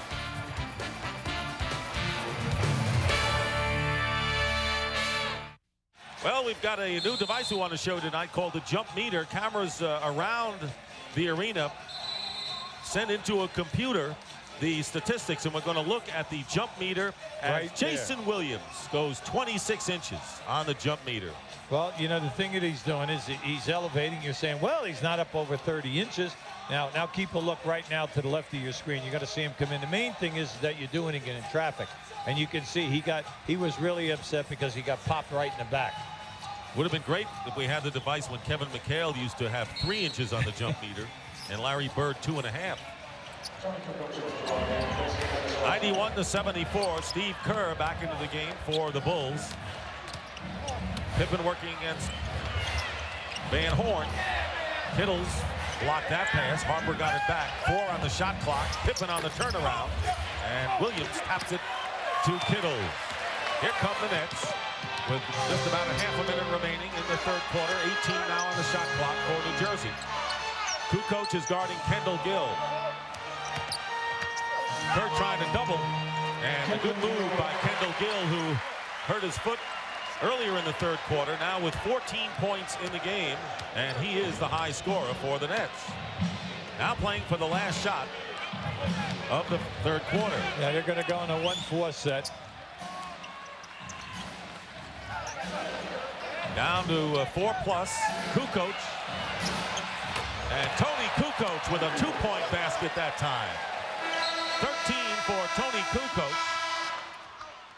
Well, we've got a new device we want to show tonight called the jump meter. Cameras around the arena send into a computer the statistics, and we're going to look at the jump meter as right Jayson Williams goes 26 inches on the jump meter. Well, you know, the thing that he's doing is he's elevating. You're saying, well, he's not up over 30 inches. Now keep a look right now to the left of your screen. You're going to see him come in. The main thing is that you're doing it in traffic. And you can see he was really upset because he got popped right in the back. Would have been great if we had the device when Kevin McHale used to have 3 inches on the jump meter and Larry Bird 2.5. 91-74. Steve Kerr back into the game for the Bulls. Pippen working against Van Horn. Kittles blocked that pass. Harper got it back. 4 on the shot clock. Pippen on the turnaround. And Williams taps it to Kittles. Here come the Nets with just about a half a minute remaining in the third quarter. 18 now on the shot clock for New Jersey. Kukoč is guarding Kendall Gill. Kerr trying to double. And a good move by Kendall Gill, who hurt his foot earlier in the third quarter, now with 14 points in the game, and he is the high scorer for the Nets. Now playing for the last shot of the third quarter. Yeah, they're going to go in a 1-4 set. Down to 4+. Kukoč. And Toni Kukoč with a 2-point basket that time. 13 for Toni Kukoč.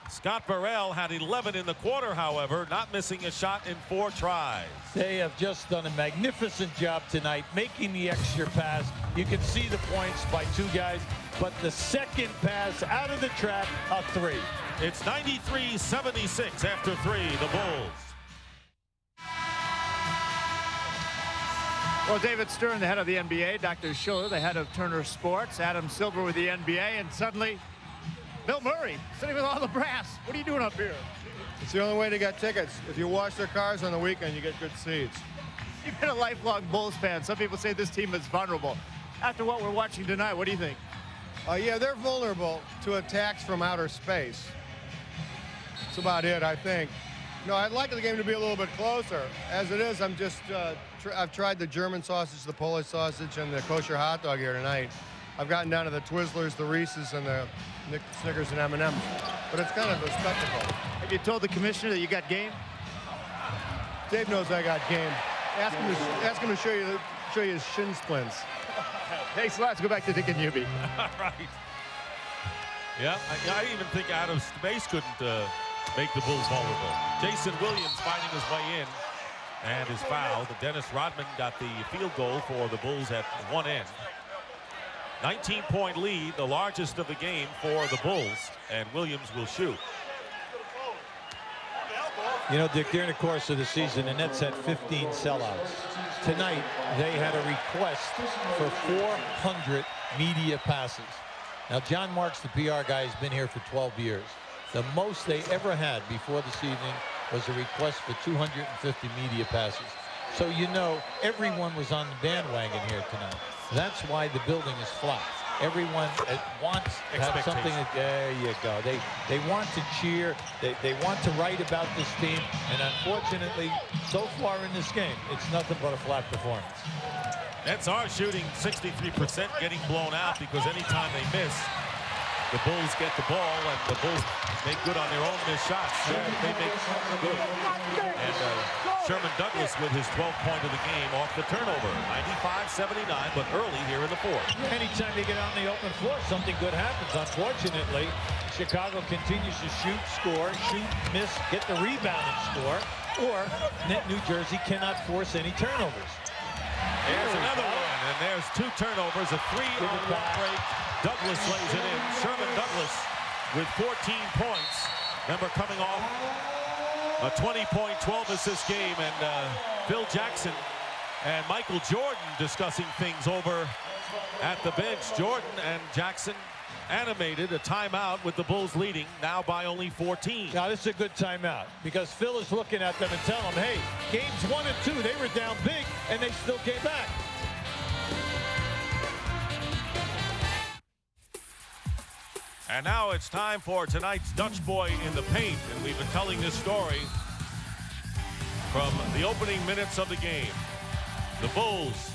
Scott Burrell had 11 in the quarter, however, not missing a shot in 4 tries. They have just done a magnificent job tonight, making the extra pass. You can see the points by 2 guys, but the second pass out of the trap, a 3. It's 93-76 after 3, the Bulls. Well, David Stern, the head of the NBA, Dr. Schiller, the head of Turner Sports, Adam Silver with the NBA, and suddenly Bill Murray sitting with all the brass. What are you doing up here? It's the only way to get tickets. If you wash their cars on the weekend, you get good seats. You've been a lifelong Bulls fan. Some people say this team is vulnerable. After what we're watching tonight, what do you think? Yeah, they're vulnerable to attacks from outer space. That's about it, I think. No, I'd like the game to be a little bit closer. As it is, I'm just, I've tried the German sausage, the Polish sausage, and the kosher hot dog here tonight. I've gotten down to the Twizzlers, the Reese's, and the Snickers and M&M's. But it's kind of a spectacle. Have you told the commissioner that you got game? Dave knows I got game. Ask him to show you his shin splints. Thanks a lot. Let's go back to Dick and Hubie. Right. Yeah, I even think out of space couldn't make the Bulls vulnerable. Jayson Williams fighting his way in and is fouled. Dennis Rodman got the field goal for the Bulls at one end. 19-point lead, the largest of the game for the Bulls, and Williams will shoot. You know, Dick, during the course of the season, the Nets had 15 sellouts. Tonight, they had a request for 400 media passes. Now, John Marks, the PR guy, has been here for 12 years. The most they ever had before this evening was a request for 250 media passes. So you know everyone was on the bandwagon here tonight. That's why the building is flat. Everyone wants to have something. There you go. They want to cheer. They want to write about this team. And unfortunately, so far in this game, it's nothing but a flat performance. Nets are shooting 63%, getting blown out because anytime they miss, the Bulls get the ball, and the Bulls make good on their own missed shots. They make good. And Sherman Douglas with his 12th point of the game off the turnover. 95-79, but early here in the fourth. Anytime they get out on the open floor, something good happens. Unfortunately, Chicago continues to shoot, score, shoot, miss, get the rebound and score, or New Jersey cannot force any turnovers. There's another one, and there's two turnovers, a 3-on-1 break. Douglas lays it in. Sherman Douglas with 14 points. Remember, coming off a 20-point, 12-assist game, and Phil Jackson and Michael Jordan discussing things over at the bench. Jordan and Jackson animated a timeout with the Bulls leading now by only 14. Now, this is a good timeout because Phil is looking at them and telling them, hey, games 1 and 2, they were down big, and they still came back. And now it's time for tonight's Dutch Boy in the Paint. And we've been telling this story from the opening minutes of the game. The Bulls,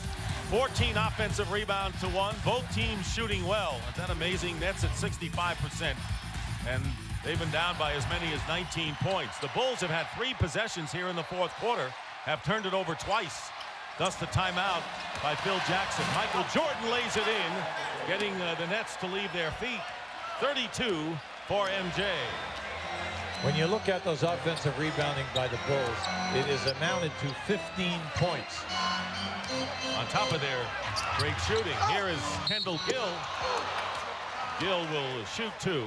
14 offensive rebounds to 1. Both teams shooting well. Isn't that amazing? Nets at 65%. And they've been down by as many as 19 points. The Bulls have had 3 possessions here in the fourth quarter, have turned it over twice. Thus the timeout by Phil Jackson. Michael Jordan lays it in, getting the Nets to leave their feet. 32 for MJ. When you look at those offensive rebounding by the Bulls, it is amounted to 15 points. On top of their great shooting, here is Kendall Gill. Gill will shoot 2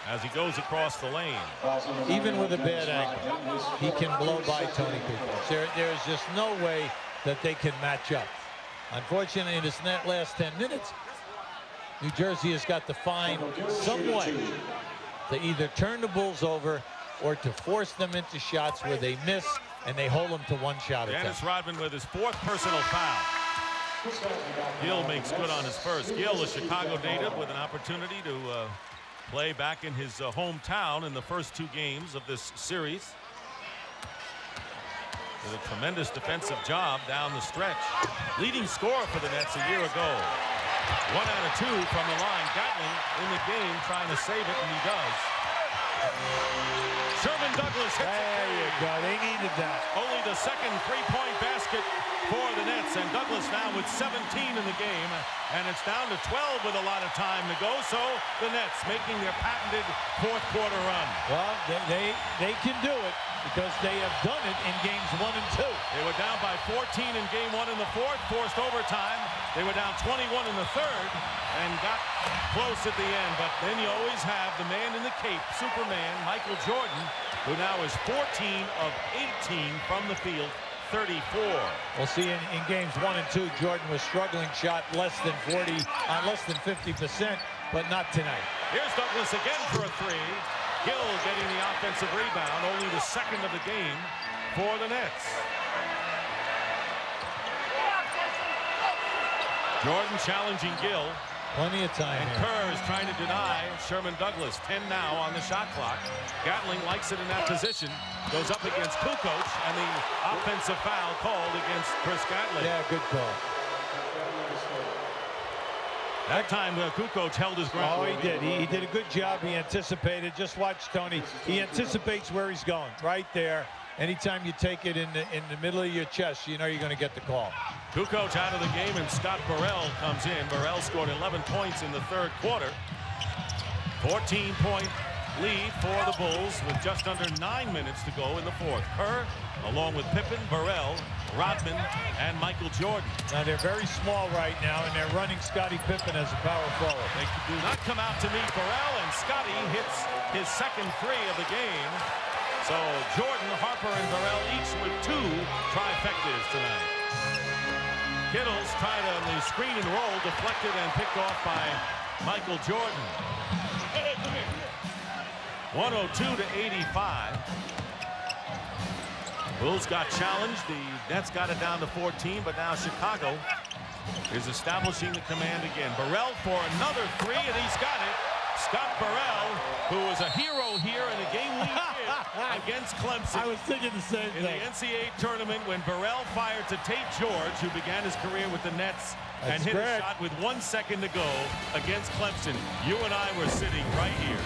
as he goes across the lane. Even with a bad ankle, he can blow by Toni Kukoč. There is just no way that they can match up. Unfortunately, in this last 10 minutes, New Jersey has got to find some way to either turn the Bulls over or to force them into shots where they miss and they hold them to 1 shot attempt. Dennis Rodman with his 4th personal foul. Gill makes good on his first. Gill, a Chicago native, with an opportunity to play back in his hometown in the first 2 games of this series. With a tremendous defensive job down the stretch. Leading scorer for the Nets a year ago. 1 out of 2 from the line. Gatlin in the game trying to save it, and he does. Sherman Douglas hits it. There you go. They needed that. Only the second 3-point basket for the Nets, and Douglas now with 17 in the game, and it's down to 12 with a lot of time to go. So the Nets making their patented fourth quarter run. Well, they can do it because they have done it in games 1 and 2. They were down by 14 in game 1 in the fourth, forced overtime. They were down 21 in the third and got close at the end. But then you always have the man in the cape, Superman, Michael Jordan, who now is 14 of 18 from the field, 34. We'll see in games 1 and 2, Jordan was struggling, shot less than 50%, but not tonight. Here's Douglas again for a three. Gill getting the offensive rebound, only the second of the game for the Nets. Jordan challenging Gill. Plenty of time. And Kerr is trying to deny Sherman Douglas. 10 now on the shot clock. Gatling likes it in that position. Goes up against Kukoč, and the offensive foul called against Chris Gatling. Yeah, good call. That time Kukoč held his ground. Oh, he did. He did a good job. He anticipated. Just watch Toni. He anticipates where he's going. Right there. Anytime you take it in the middle of your chest, you know you're going to get the call. Kukoč out of the game, and Scott Burrell comes in. Burrell scored 11 points in the third quarter. 14-point lead for the Bulls with just under 9 minutes to go in the fourth. Kerr, along with Pippen, Burrell, Rodman, and Michael Jordan. Now they're very small right now, and they're running Scottie Pippen as a power forward. They do not come out to meet Burrell, and Scottie hits his second three of the game. So Jordan, Harper, and Burrell each with 2 trifectas tonight. Kittles tried on the screen and roll, deflected and picked off by Michael Jordan. 102-85. Bulls got challenged. The Nets got it down to 14, but now Chicago is establishing the command again. Burrell for another three, and he's got it. Scott Burrell, who was a hero here in a game we did against Clemson. I was thinking the same thing. In the NCAA tournament, when Burrell fired to Tate George, who began his career with the Nets, and hit a shot with 1 second to go against Clemson. You and I were sitting right here.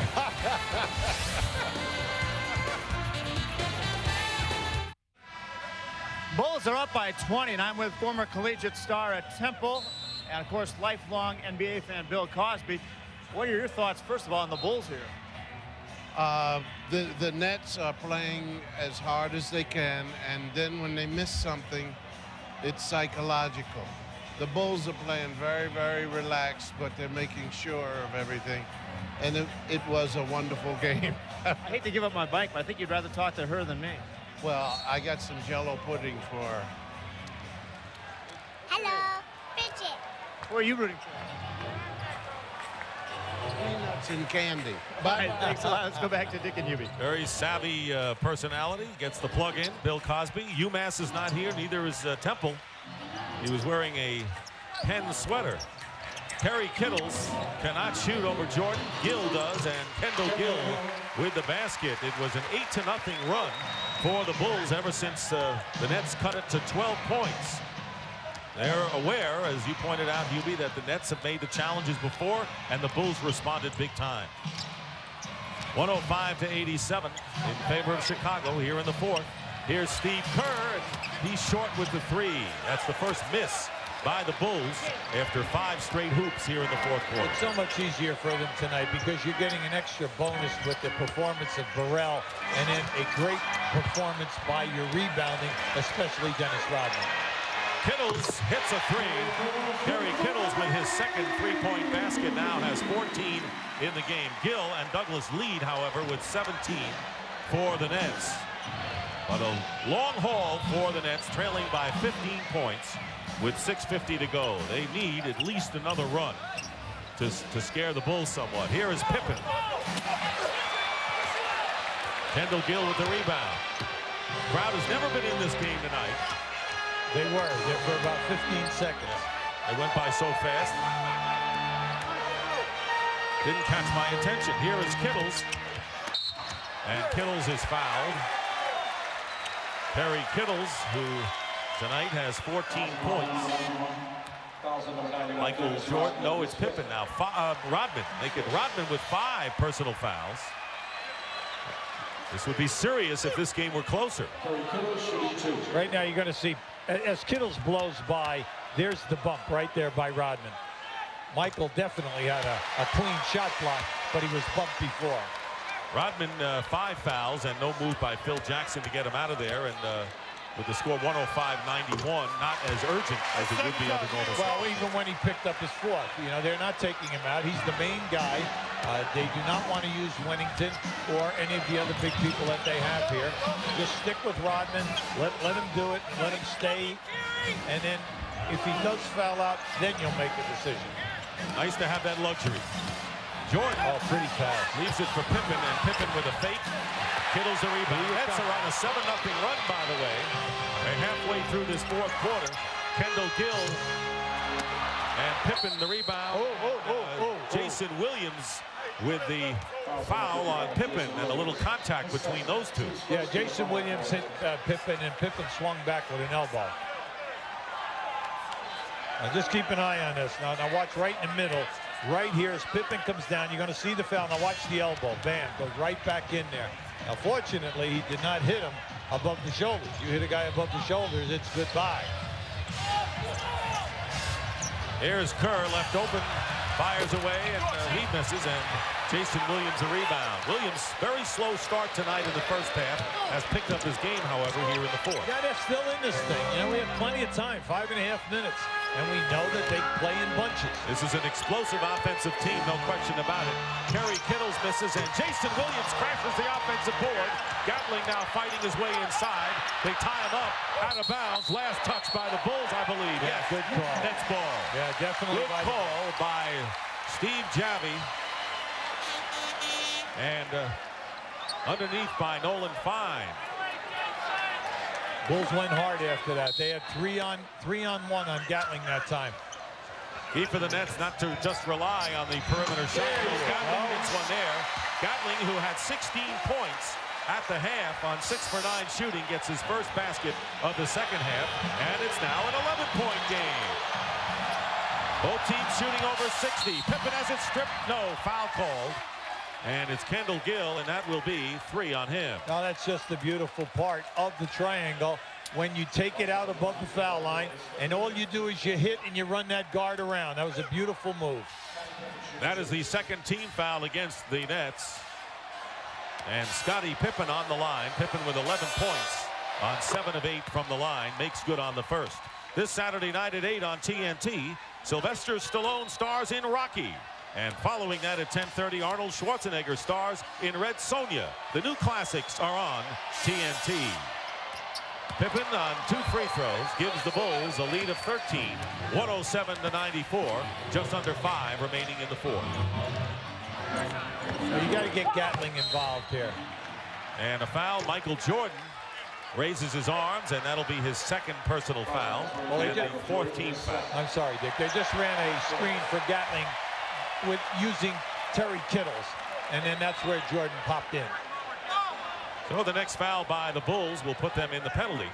Bulls are up by 20, and I'm with former collegiate star at Temple, and of course, lifelong NBA fan Bill Cosby. What are your thoughts, first of all, on the Bulls here? The Nets are playing as hard as they can, and then when they miss something, it's psychological. The Bulls are playing very, very relaxed, but they're making sure of everything. And it was a wonderful game. I hate to give up my bike, but I think you'd rather talk to her than me. Well, I got some Jell-O pudding for her. Hello, Bridget. Who are you rooting for? Peanuts and candy. All right, thanks a lot. Let's go back to Dick and Hubie. Very savvy personality. Gets the plug in. Bill Cosby. UMass is not here. Neither is Temple. He was wearing a Penn sweater. Terry Kittles cannot shoot over Jordan. Gill does, and Kendall Gill with the basket. It was an 8-0 run for the Bulls ever since the Nets cut it to 12 points. They're aware, as you pointed out, Hubie, that the Nets have made the challenges before, and the Bulls responded big time. 105-87 in favor of Chicago here in the fourth. Here's Steve Kerr, and he's short with the three. That's the first miss by the Bulls after 5 straight hoops here in the fourth quarter. It's so much easier for them tonight because you're getting an extra bonus with the performance of Burrell and then a great performance by your rebounding, especially Dennis Rodman. Kittles hits a three. Terry Kittles with his second three-point basket now has 14 in the game. Gill and Douglas lead, however, with 17 for the Nets. But a long haul for the Nets, trailing by 15 points with 6:50 to go. They need at least another run to scare the Bulls somewhat. Here is Pippen. Kendall Gill with the rebound. Crowd has never been in this game tonight. They were there for about 15 seconds. They went by so fast. Didn't catch my attention. Here is Kittles. And Kittles is fouled. Terry Kittles, who tonight has 14 points. Michael Jordan. No, it's Pippen now. Rodman. They get Rodman with 5 personal fouls. This would be serious if this game were closer. Right now you're going to see, as Kittles blows by, there's the bump right there by Rodman. Michael definitely had a clean shot block, but he was bumped before. Rodman, 5 fouls and no move by Phil Jackson to get him out of there. And with the score 105-91, not as urgent as it would be under normal. Well, even when he picked up his fourth, you know, they're not taking him out. He's the main guy. They do not want to use Wennington or any of the other big people that they have here. Just stick with Rodman, let him do it, let him stay, and then if he does foul out, then you'll make a decision. Nice to have that luxury. Jordan. Oh, pretty pass. Leaves it for Pippen, and Pippen with a fake. Kittles the rebound. Nets are on a 7-0 run, by the way. And halfway through this fourth quarter, Kendall Gill and Pippen the rebound. Jayson Williams with the foul on Pippen and a little contact between those two. Yeah, Jayson Williams hit Pippen, and Pippen swung back with an elbow. Now just keep an eye on this. Now watch right in the middle. Right here as Pippen comes down, you're going to see the foul. Now watch the elbow. Bam, goes right back in there. Now fortunately, he did not hit him above the shoulders. You hit a guy above the shoulders, it's goodbye. Here's Kerr left open, fires away, and he misses, and Jayson Williams a rebound. Williams, very slow start tonight in the first half, has picked up his game, however, here in the fourth. Yeah, they're still in this thing. You know, we have plenty of time, 5.5 minutes, and we know that they play in bunches. This is an explosive offensive team, no question about it. Kerry Kittles misses, and Jayson Williams crashes the offensive board. Gatling now fighting his way inside. They tie him up, out of bounds. Last touch by the Bulls, I believe. Yeah, yes, good call. Nets ball. Yeah, definitely. Good call by Steve Javy. And underneath by Nolan Fine. Bulls went hard after that. They had 3-on-1 on Gatling that time. Key for the Nets not to just rely on the perimeter shot. Gatling gets one there. Gatling, who had 16 points at the half on 6 for 9 shooting, gets his first basket of the second half, and it's now an 11-point game. Both teams shooting over 60. Pippen has it stripped. No, foul called. And it's Kendall Gill, and that will be 3 on him. Now that's just the beautiful part of the triangle. When you take it out above the foul line, and all you do is you hit and you run that guard around. That was a beautiful move. That is the second team foul against the Nets. And Scottie Pippen on the line. Pippen with 11 points on 7 of 8 from the line. Makes good on the first. This Saturday night at 8 on TNT, Sylvester Stallone stars in Rocky. And following that at 10:30, Arnold Schwarzenegger stars in Red Sonja. The new classics are on TNT. Pippen on 2 free throws gives the Bulls a lead of 13, 107-94, just under 5 remaining in the fourth. Well, you got to get Gatling involved here. And a foul. Michael Jordan raises his arms, and that'll be his second personal foul. Well, and the fourth team foul. I'm sorry, Dick. They just ran a screen for Gatling with using Terry Kittles, and then that's where Jordan popped in. So the next foul by the Bulls will put them in the penalty.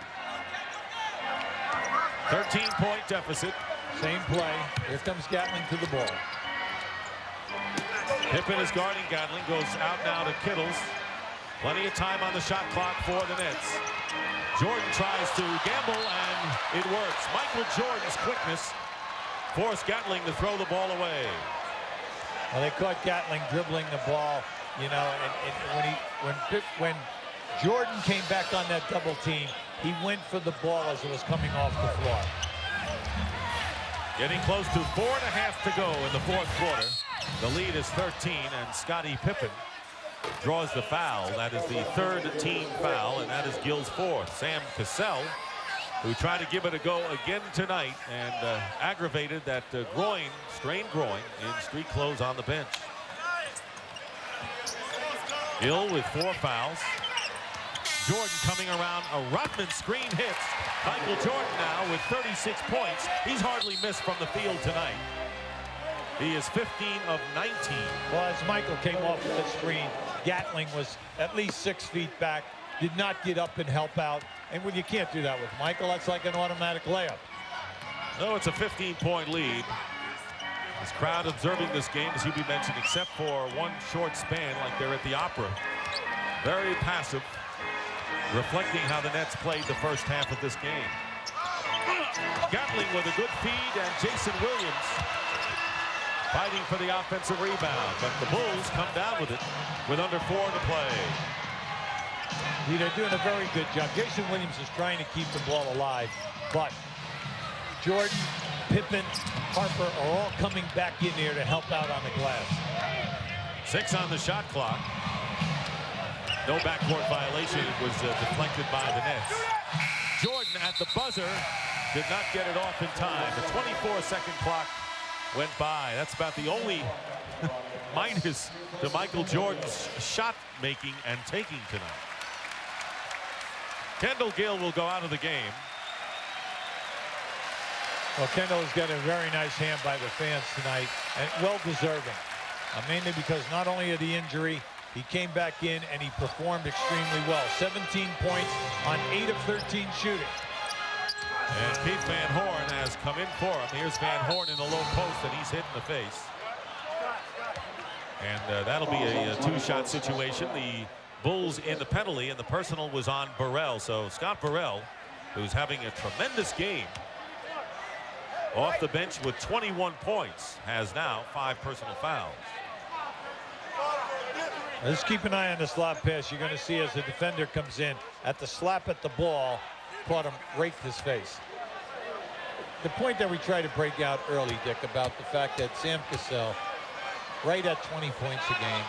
13-point deficit. Same play. Here comes Gatling to the ball. Pippen is guarding Gatling, goes out now to Kittles. Plenty of time on the shot clock for the Nets. Jordan tries to gamble, and it works. Michael Jordan's quickness forced Gatling to throw the ball away. Well, they caught Gatling dribbling the ball, you know, and when Jordan came back on that double team, he went for the ball as it was coming off the floor. Getting close to 4.5 to go in the fourth quarter. The lead is 13, and Scottie Pippen draws the foul. That is the third team foul, and that is Gill's fourth. Sam Cassell, who tried to give it a go again tonight and aggravated that strained groin in street clothes on the bench. Gill with 4 fouls. Jordan coming around, a Rodman screen hits. Michael Jordan now with 36 points. He's hardly missed from the field tonight. He is 15 of 19. Well, as Michael came off of the screen, Gatling was at least 6 feet back, did not get up and help out. And when you can't do that with Michael, that's like an automatic layup. No, it's a 15-point lead. This crowd observing this game, as you mentioned, except for one short span like they're at the Opera. Very passive, reflecting how the Nets played the first half of this game. Gatling with a good feed, and Jayson Williams fighting for the offensive rebound, but the Bulls come down with it with under 4 to play. They're doing a very good job. Jayson Williams is trying to keep the ball alive, but Jordan, Pippen, Harper are all coming back in here to help out on the glass. 6 on the shot clock. No backcourt violation. It was deflected by the Nets. Jordan at the buzzer did not get it off in time. The 24-second clock went by. That's about the only minus to Michael Jordan's shot making and taking tonight. Kendall Gill will go out of the game. Well, Kendall has got a very nice hand by the fans tonight, and well deserving. Mainly because not only of the injury, he came back in and he performed extremely well. 17 points on 8 of 13 shooting. And Keith Van Horn has come in for him. Here's Van Horn in the low post, and he's hit in the face. And that'll be a two-shot situation. The Bulls in the penalty, and the personal was on Burrell. So Scott Burrell, who's having a tremendous game, off the bench with 21 points, has now 5 personal fouls. Let's keep an eye on the slap pass. You're going to see as the defender comes in at the slap at the ball, caught him, raked his face. The point that we try to break out early, Dick, about the fact that Sam Cassell, right at 20 points a game,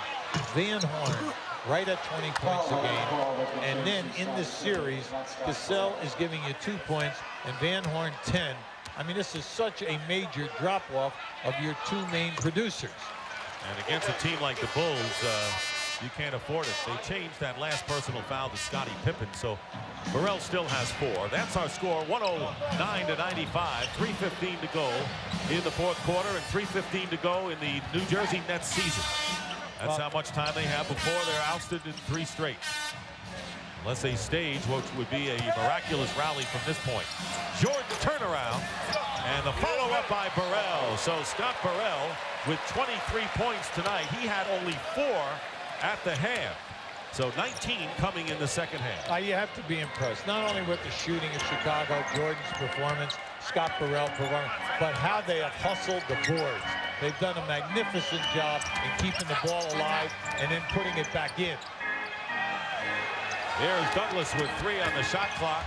Van Horn, right at 20 points a game, and then in this series, Cassell is giving you 2 points and Van Horn 10. I mean, this is such a major drop-off of your 2 main producers. And against a team like the Bulls, you can't afford it. They changed that last personal foul to Scottie Pippen, so Burrell still has 4. That's our score, 109-95, 3:15 to go in the fourth quarter and 3:15 to go in the New Jersey Nets season. That's how much time they have before they're ousted in 3 straight. Unless they stage what would be a miraculous rally from this point. Jordan turnaround, and the follow-up by Burrell. So Scott Burrell with 23 points tonight. He had only 4 at the half. So 19 coming in the second half. You have to be impressed, not only with the shooting of Chicago, Jordan's performance, Scott Burrell performance, but how they have hustled the boards. They've done a magnificent job in keeping the ball alive and then putting it back in. There's Douglas with 3 on the shot clock.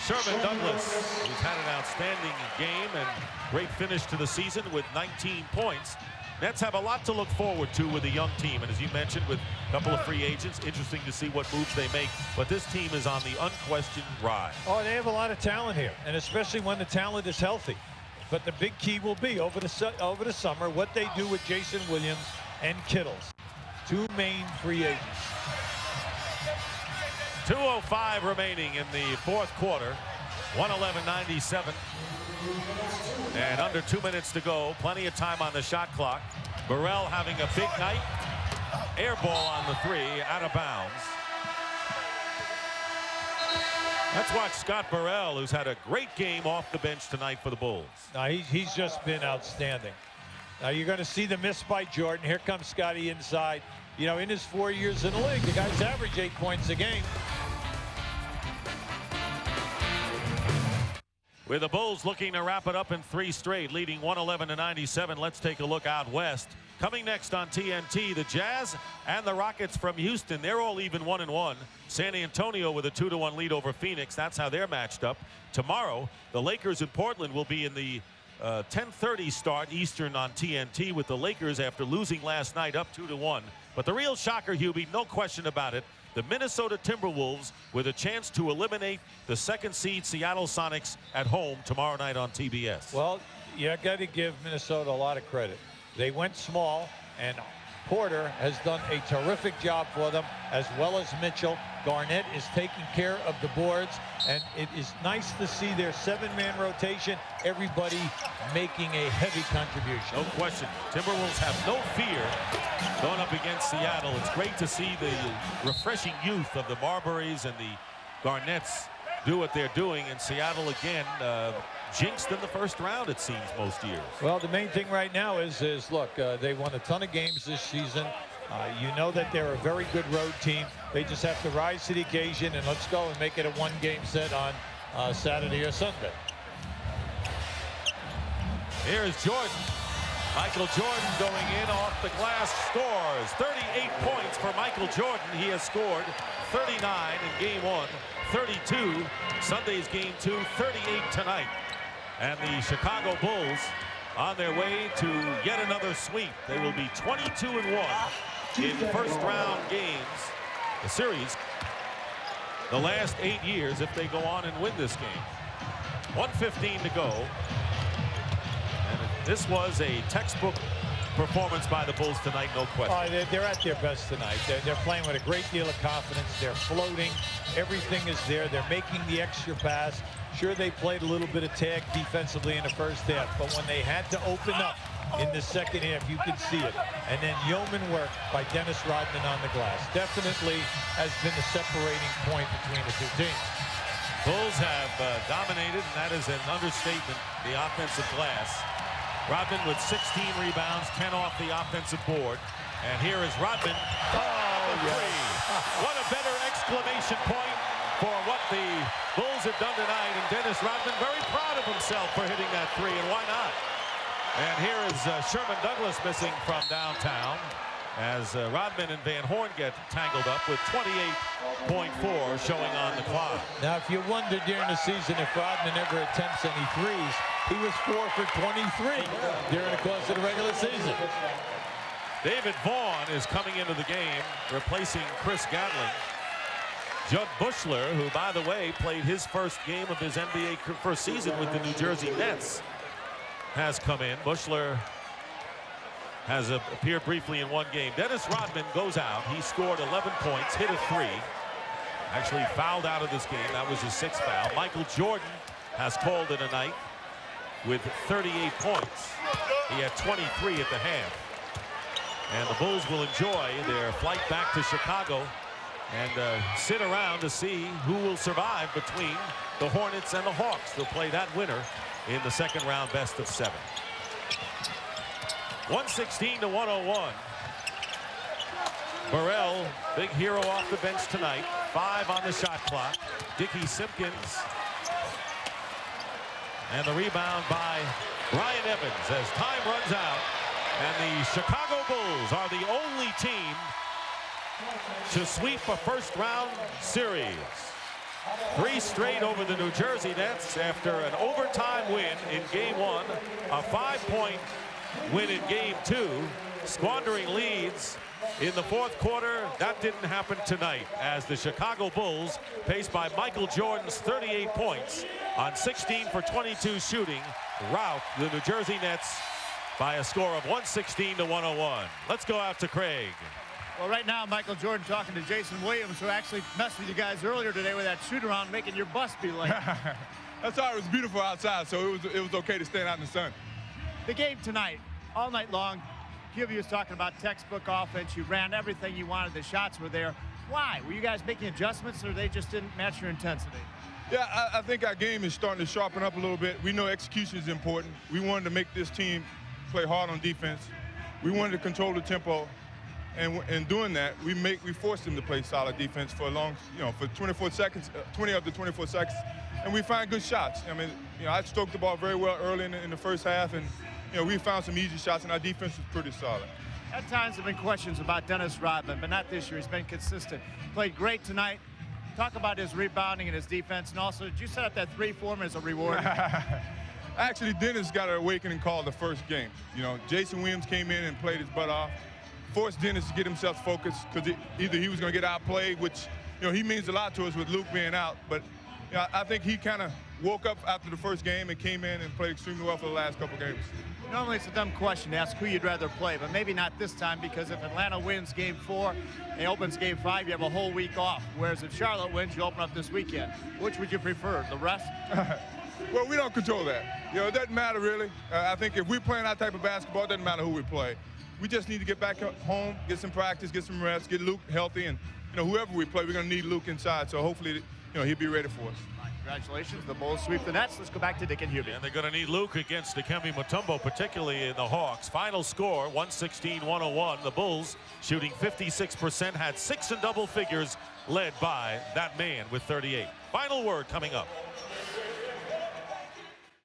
Sherman Douglas, who's had an outstanding game and great finish to the season with 19 points. Nets have a lot to look forward to with a young team, and as you mentioned, with a couple of free agents, interesting to see what moves they make, but this team is on the unquestioned rise. Oh, they have a lot of talent here, and especially when the talent is healthy. But the big key will be over the summer what they do with Jayson Williams and Kittles, 2 main free agents. 2:05 remaining in the fourth quarter, 111-97. And under 2 minutes to go, plenty of time on the shot clock. Burrell having a big night. Air ball on the 3, out of bounds. Let's watch Scott Burrell, who's had a great game off the bench tonight for the Bulls. He's just been outstanding. Now you're going to see the miss by Jordan. Here comes Scottie inside. You know, in his 4 years in the league, the guy's averaged 8 points a game. With the Bulls looking to wrap it up in 3 straight, leading 111-97. Let's take a look out west. Coming next on TNT, the Jazz and the Rockets from Houston. They're all even 1-1. San Antonio with a 2-1 lead over Phoenix. That's how they're matched up. Tomorrow, the Lakers in Portland will be in the 10:30 start Eastern on TNT with the Lakers after losing last night up 2-1. But the real shocker, Hubie, no question about it, the Minnesota Timberwolves with a chance to eliminate the 2nd seed Seattle Sonics at home tomorrow night on TBS. Well, you got to give Minnesota a lot of credit. They went small, and Porter has done a terrific job for them, as well as Mitchell. Garnett is taking care of the boards, and it is nice to see their 7-man rotation, everybody making a heavy contribution. No question. Timberwolves have no fear going up against Seattle. It's great to see the refreshing youth of the Marburys and the Garnetts do what they're doing, and Seattle again jinxed in the first round, it seems, most years. Well, the main thing right now is look, they won a ton of games this season. You know that they're a very good road team. They just have to rise to the occasion, and let's go and make it a 1-game set on Saturday or Sunday. Here's Jordan. Michael Jordan going in off the glass, scores 38 points for Michael Jordan. He has scored 39 in game 1, 32 Sunday's game 2, 38 tonight. And the Chicago Bulls on their way to yet another sweep. They will be 22-1 in first-round games. The series, the last 8 years, if they go on and win this game. 1:15 to go. And this was a textbook performance by the Bulls tonight, no question. Oh, they're at their best tonight. They're playing with a great deal of confidence. They're floating. Everything is there. They're making the extra pass. Sure, they played a little bit of tag defensively in the first half, but when they had to open up in the second half, you could see it. And then yeoman work by Dennis Rodman on the glass definitely has been the separating point between the two teams. Bulls have dominated, and that is an understatement, the offensive glass. Rodman with 16 rebounds, 10 off the offensive board. And here is Rodman. Oh, yeah. What a better exclamation point for what the Bulls have done tonight. And Dennis Rodman very proud of himself for hitting that three, and why not? And here is Sherman Douglas missing from downtown as Rodman and Van Horn get tangled up with 28.4 showing on the clock. Now, if you wondered during the season if Rodman ever attempts any threes, he was 4 for 23 during the course of the regular season. David Vaughn is coming into the game, replacing Chris Gatling. Judd Buechler, who, by the way, played his first game of his NBA first season with the New Jersey Nets, has come in. Buechler has appeared briefly in one game. Dennis Rodman goes out. He scored 11 points, hit a three. Actually fouled out of this game. That was his 6th foul. Michael Jordan has called it a night with 38 points. He had 23 at the half. And the Bulls will enjoy their flight back to Chicago and sit around to see who will survive between the Hornets and the Hawks. They'll play that winner in the second round best of 7. 116 to 101. Burrell, big hero off the bench tonight. 5 on the shot clock. Dickie Simpkins. And the rebound by Brian Evans as time runs out. And the Chicago Bulls are the only team to sweep a first-round series. 3 straight over the New Jersey Nets after an overtime win in Game 1, a 5-point win in Game 2, squandering leads in the 4th quarter. That didn't happen tonight as the Chicago Bulls, paced by Michael Jordan's 38 points on 16 for 22 shooting, rout the New Jersey Nets by a score of 116 to 101. Let's go out to Craig. Well, right now, Michael Jordan talking to Jayson Williams, who actually messed with you guys earlier today with that shoot-around, making your bus be late. That's all right. It was beautiful outside, so it was okay to stand out in the sun. The game tonight, all night long, Hubie was talking about textbook offense. You ran everything you wanted. The shots were there. Why? Were you guys making adjustments, or they just didn't match your intensity? Yeah, I think our game is starting to sharpen up a little bit. We know execution is important. We wanted to make this team play hard on defense. We wanted to control the tempo. And in doing that, we forced them to play solid defense for a long, for 24 seconds, 20 up to 24 seconds, and we find good shots. I mean, I stroked the ball very well early in the first half, and we found some easy shots, and our defense was pretty solid. At times, there have been questions about Dennis Rodman, but not this year. He's been consistent. Played great tonight. Talk about his rebounding and his defense, and also, did you set up that 3 for him as a reward? Actually, Dennis got an awakening call the first game. Jayson Williams came in and played his butt off. Forced Dennis to get himself focused because either he was going to get outplayed, which he means a lot to us with Luke being out. But I think he kind of woke up after the first game and came in and played extremely well for the last couple games. Normally it's a dumb question to ask who you'd rather play, but maybe not this time, because if Atlanta wins Game 4 and opens Game 5, you have a whole week off. Whereas if Charlotte wins, you open up this weekend. Which would you prefer, the rest? Well, we don't control that. It doesn't matter really. I think if we're playing our type of basketball, it doesn't matter who we play. We just need to get back home, get some practice, get some rest, get Luke healthy, and whoever we play, we're going to need Luke inside. So hopefully, he'll be ready for us. Congratulations, the Bulls sweep the Nets. Let's go back to Dick and Hubie. And they're going to need Luke against Dikembe Mutombo, particularly in the Hawks. Final score, 116-101. The Bulls shooting 56%, had 6 in double figures, led by that man with 38. Final word coming up.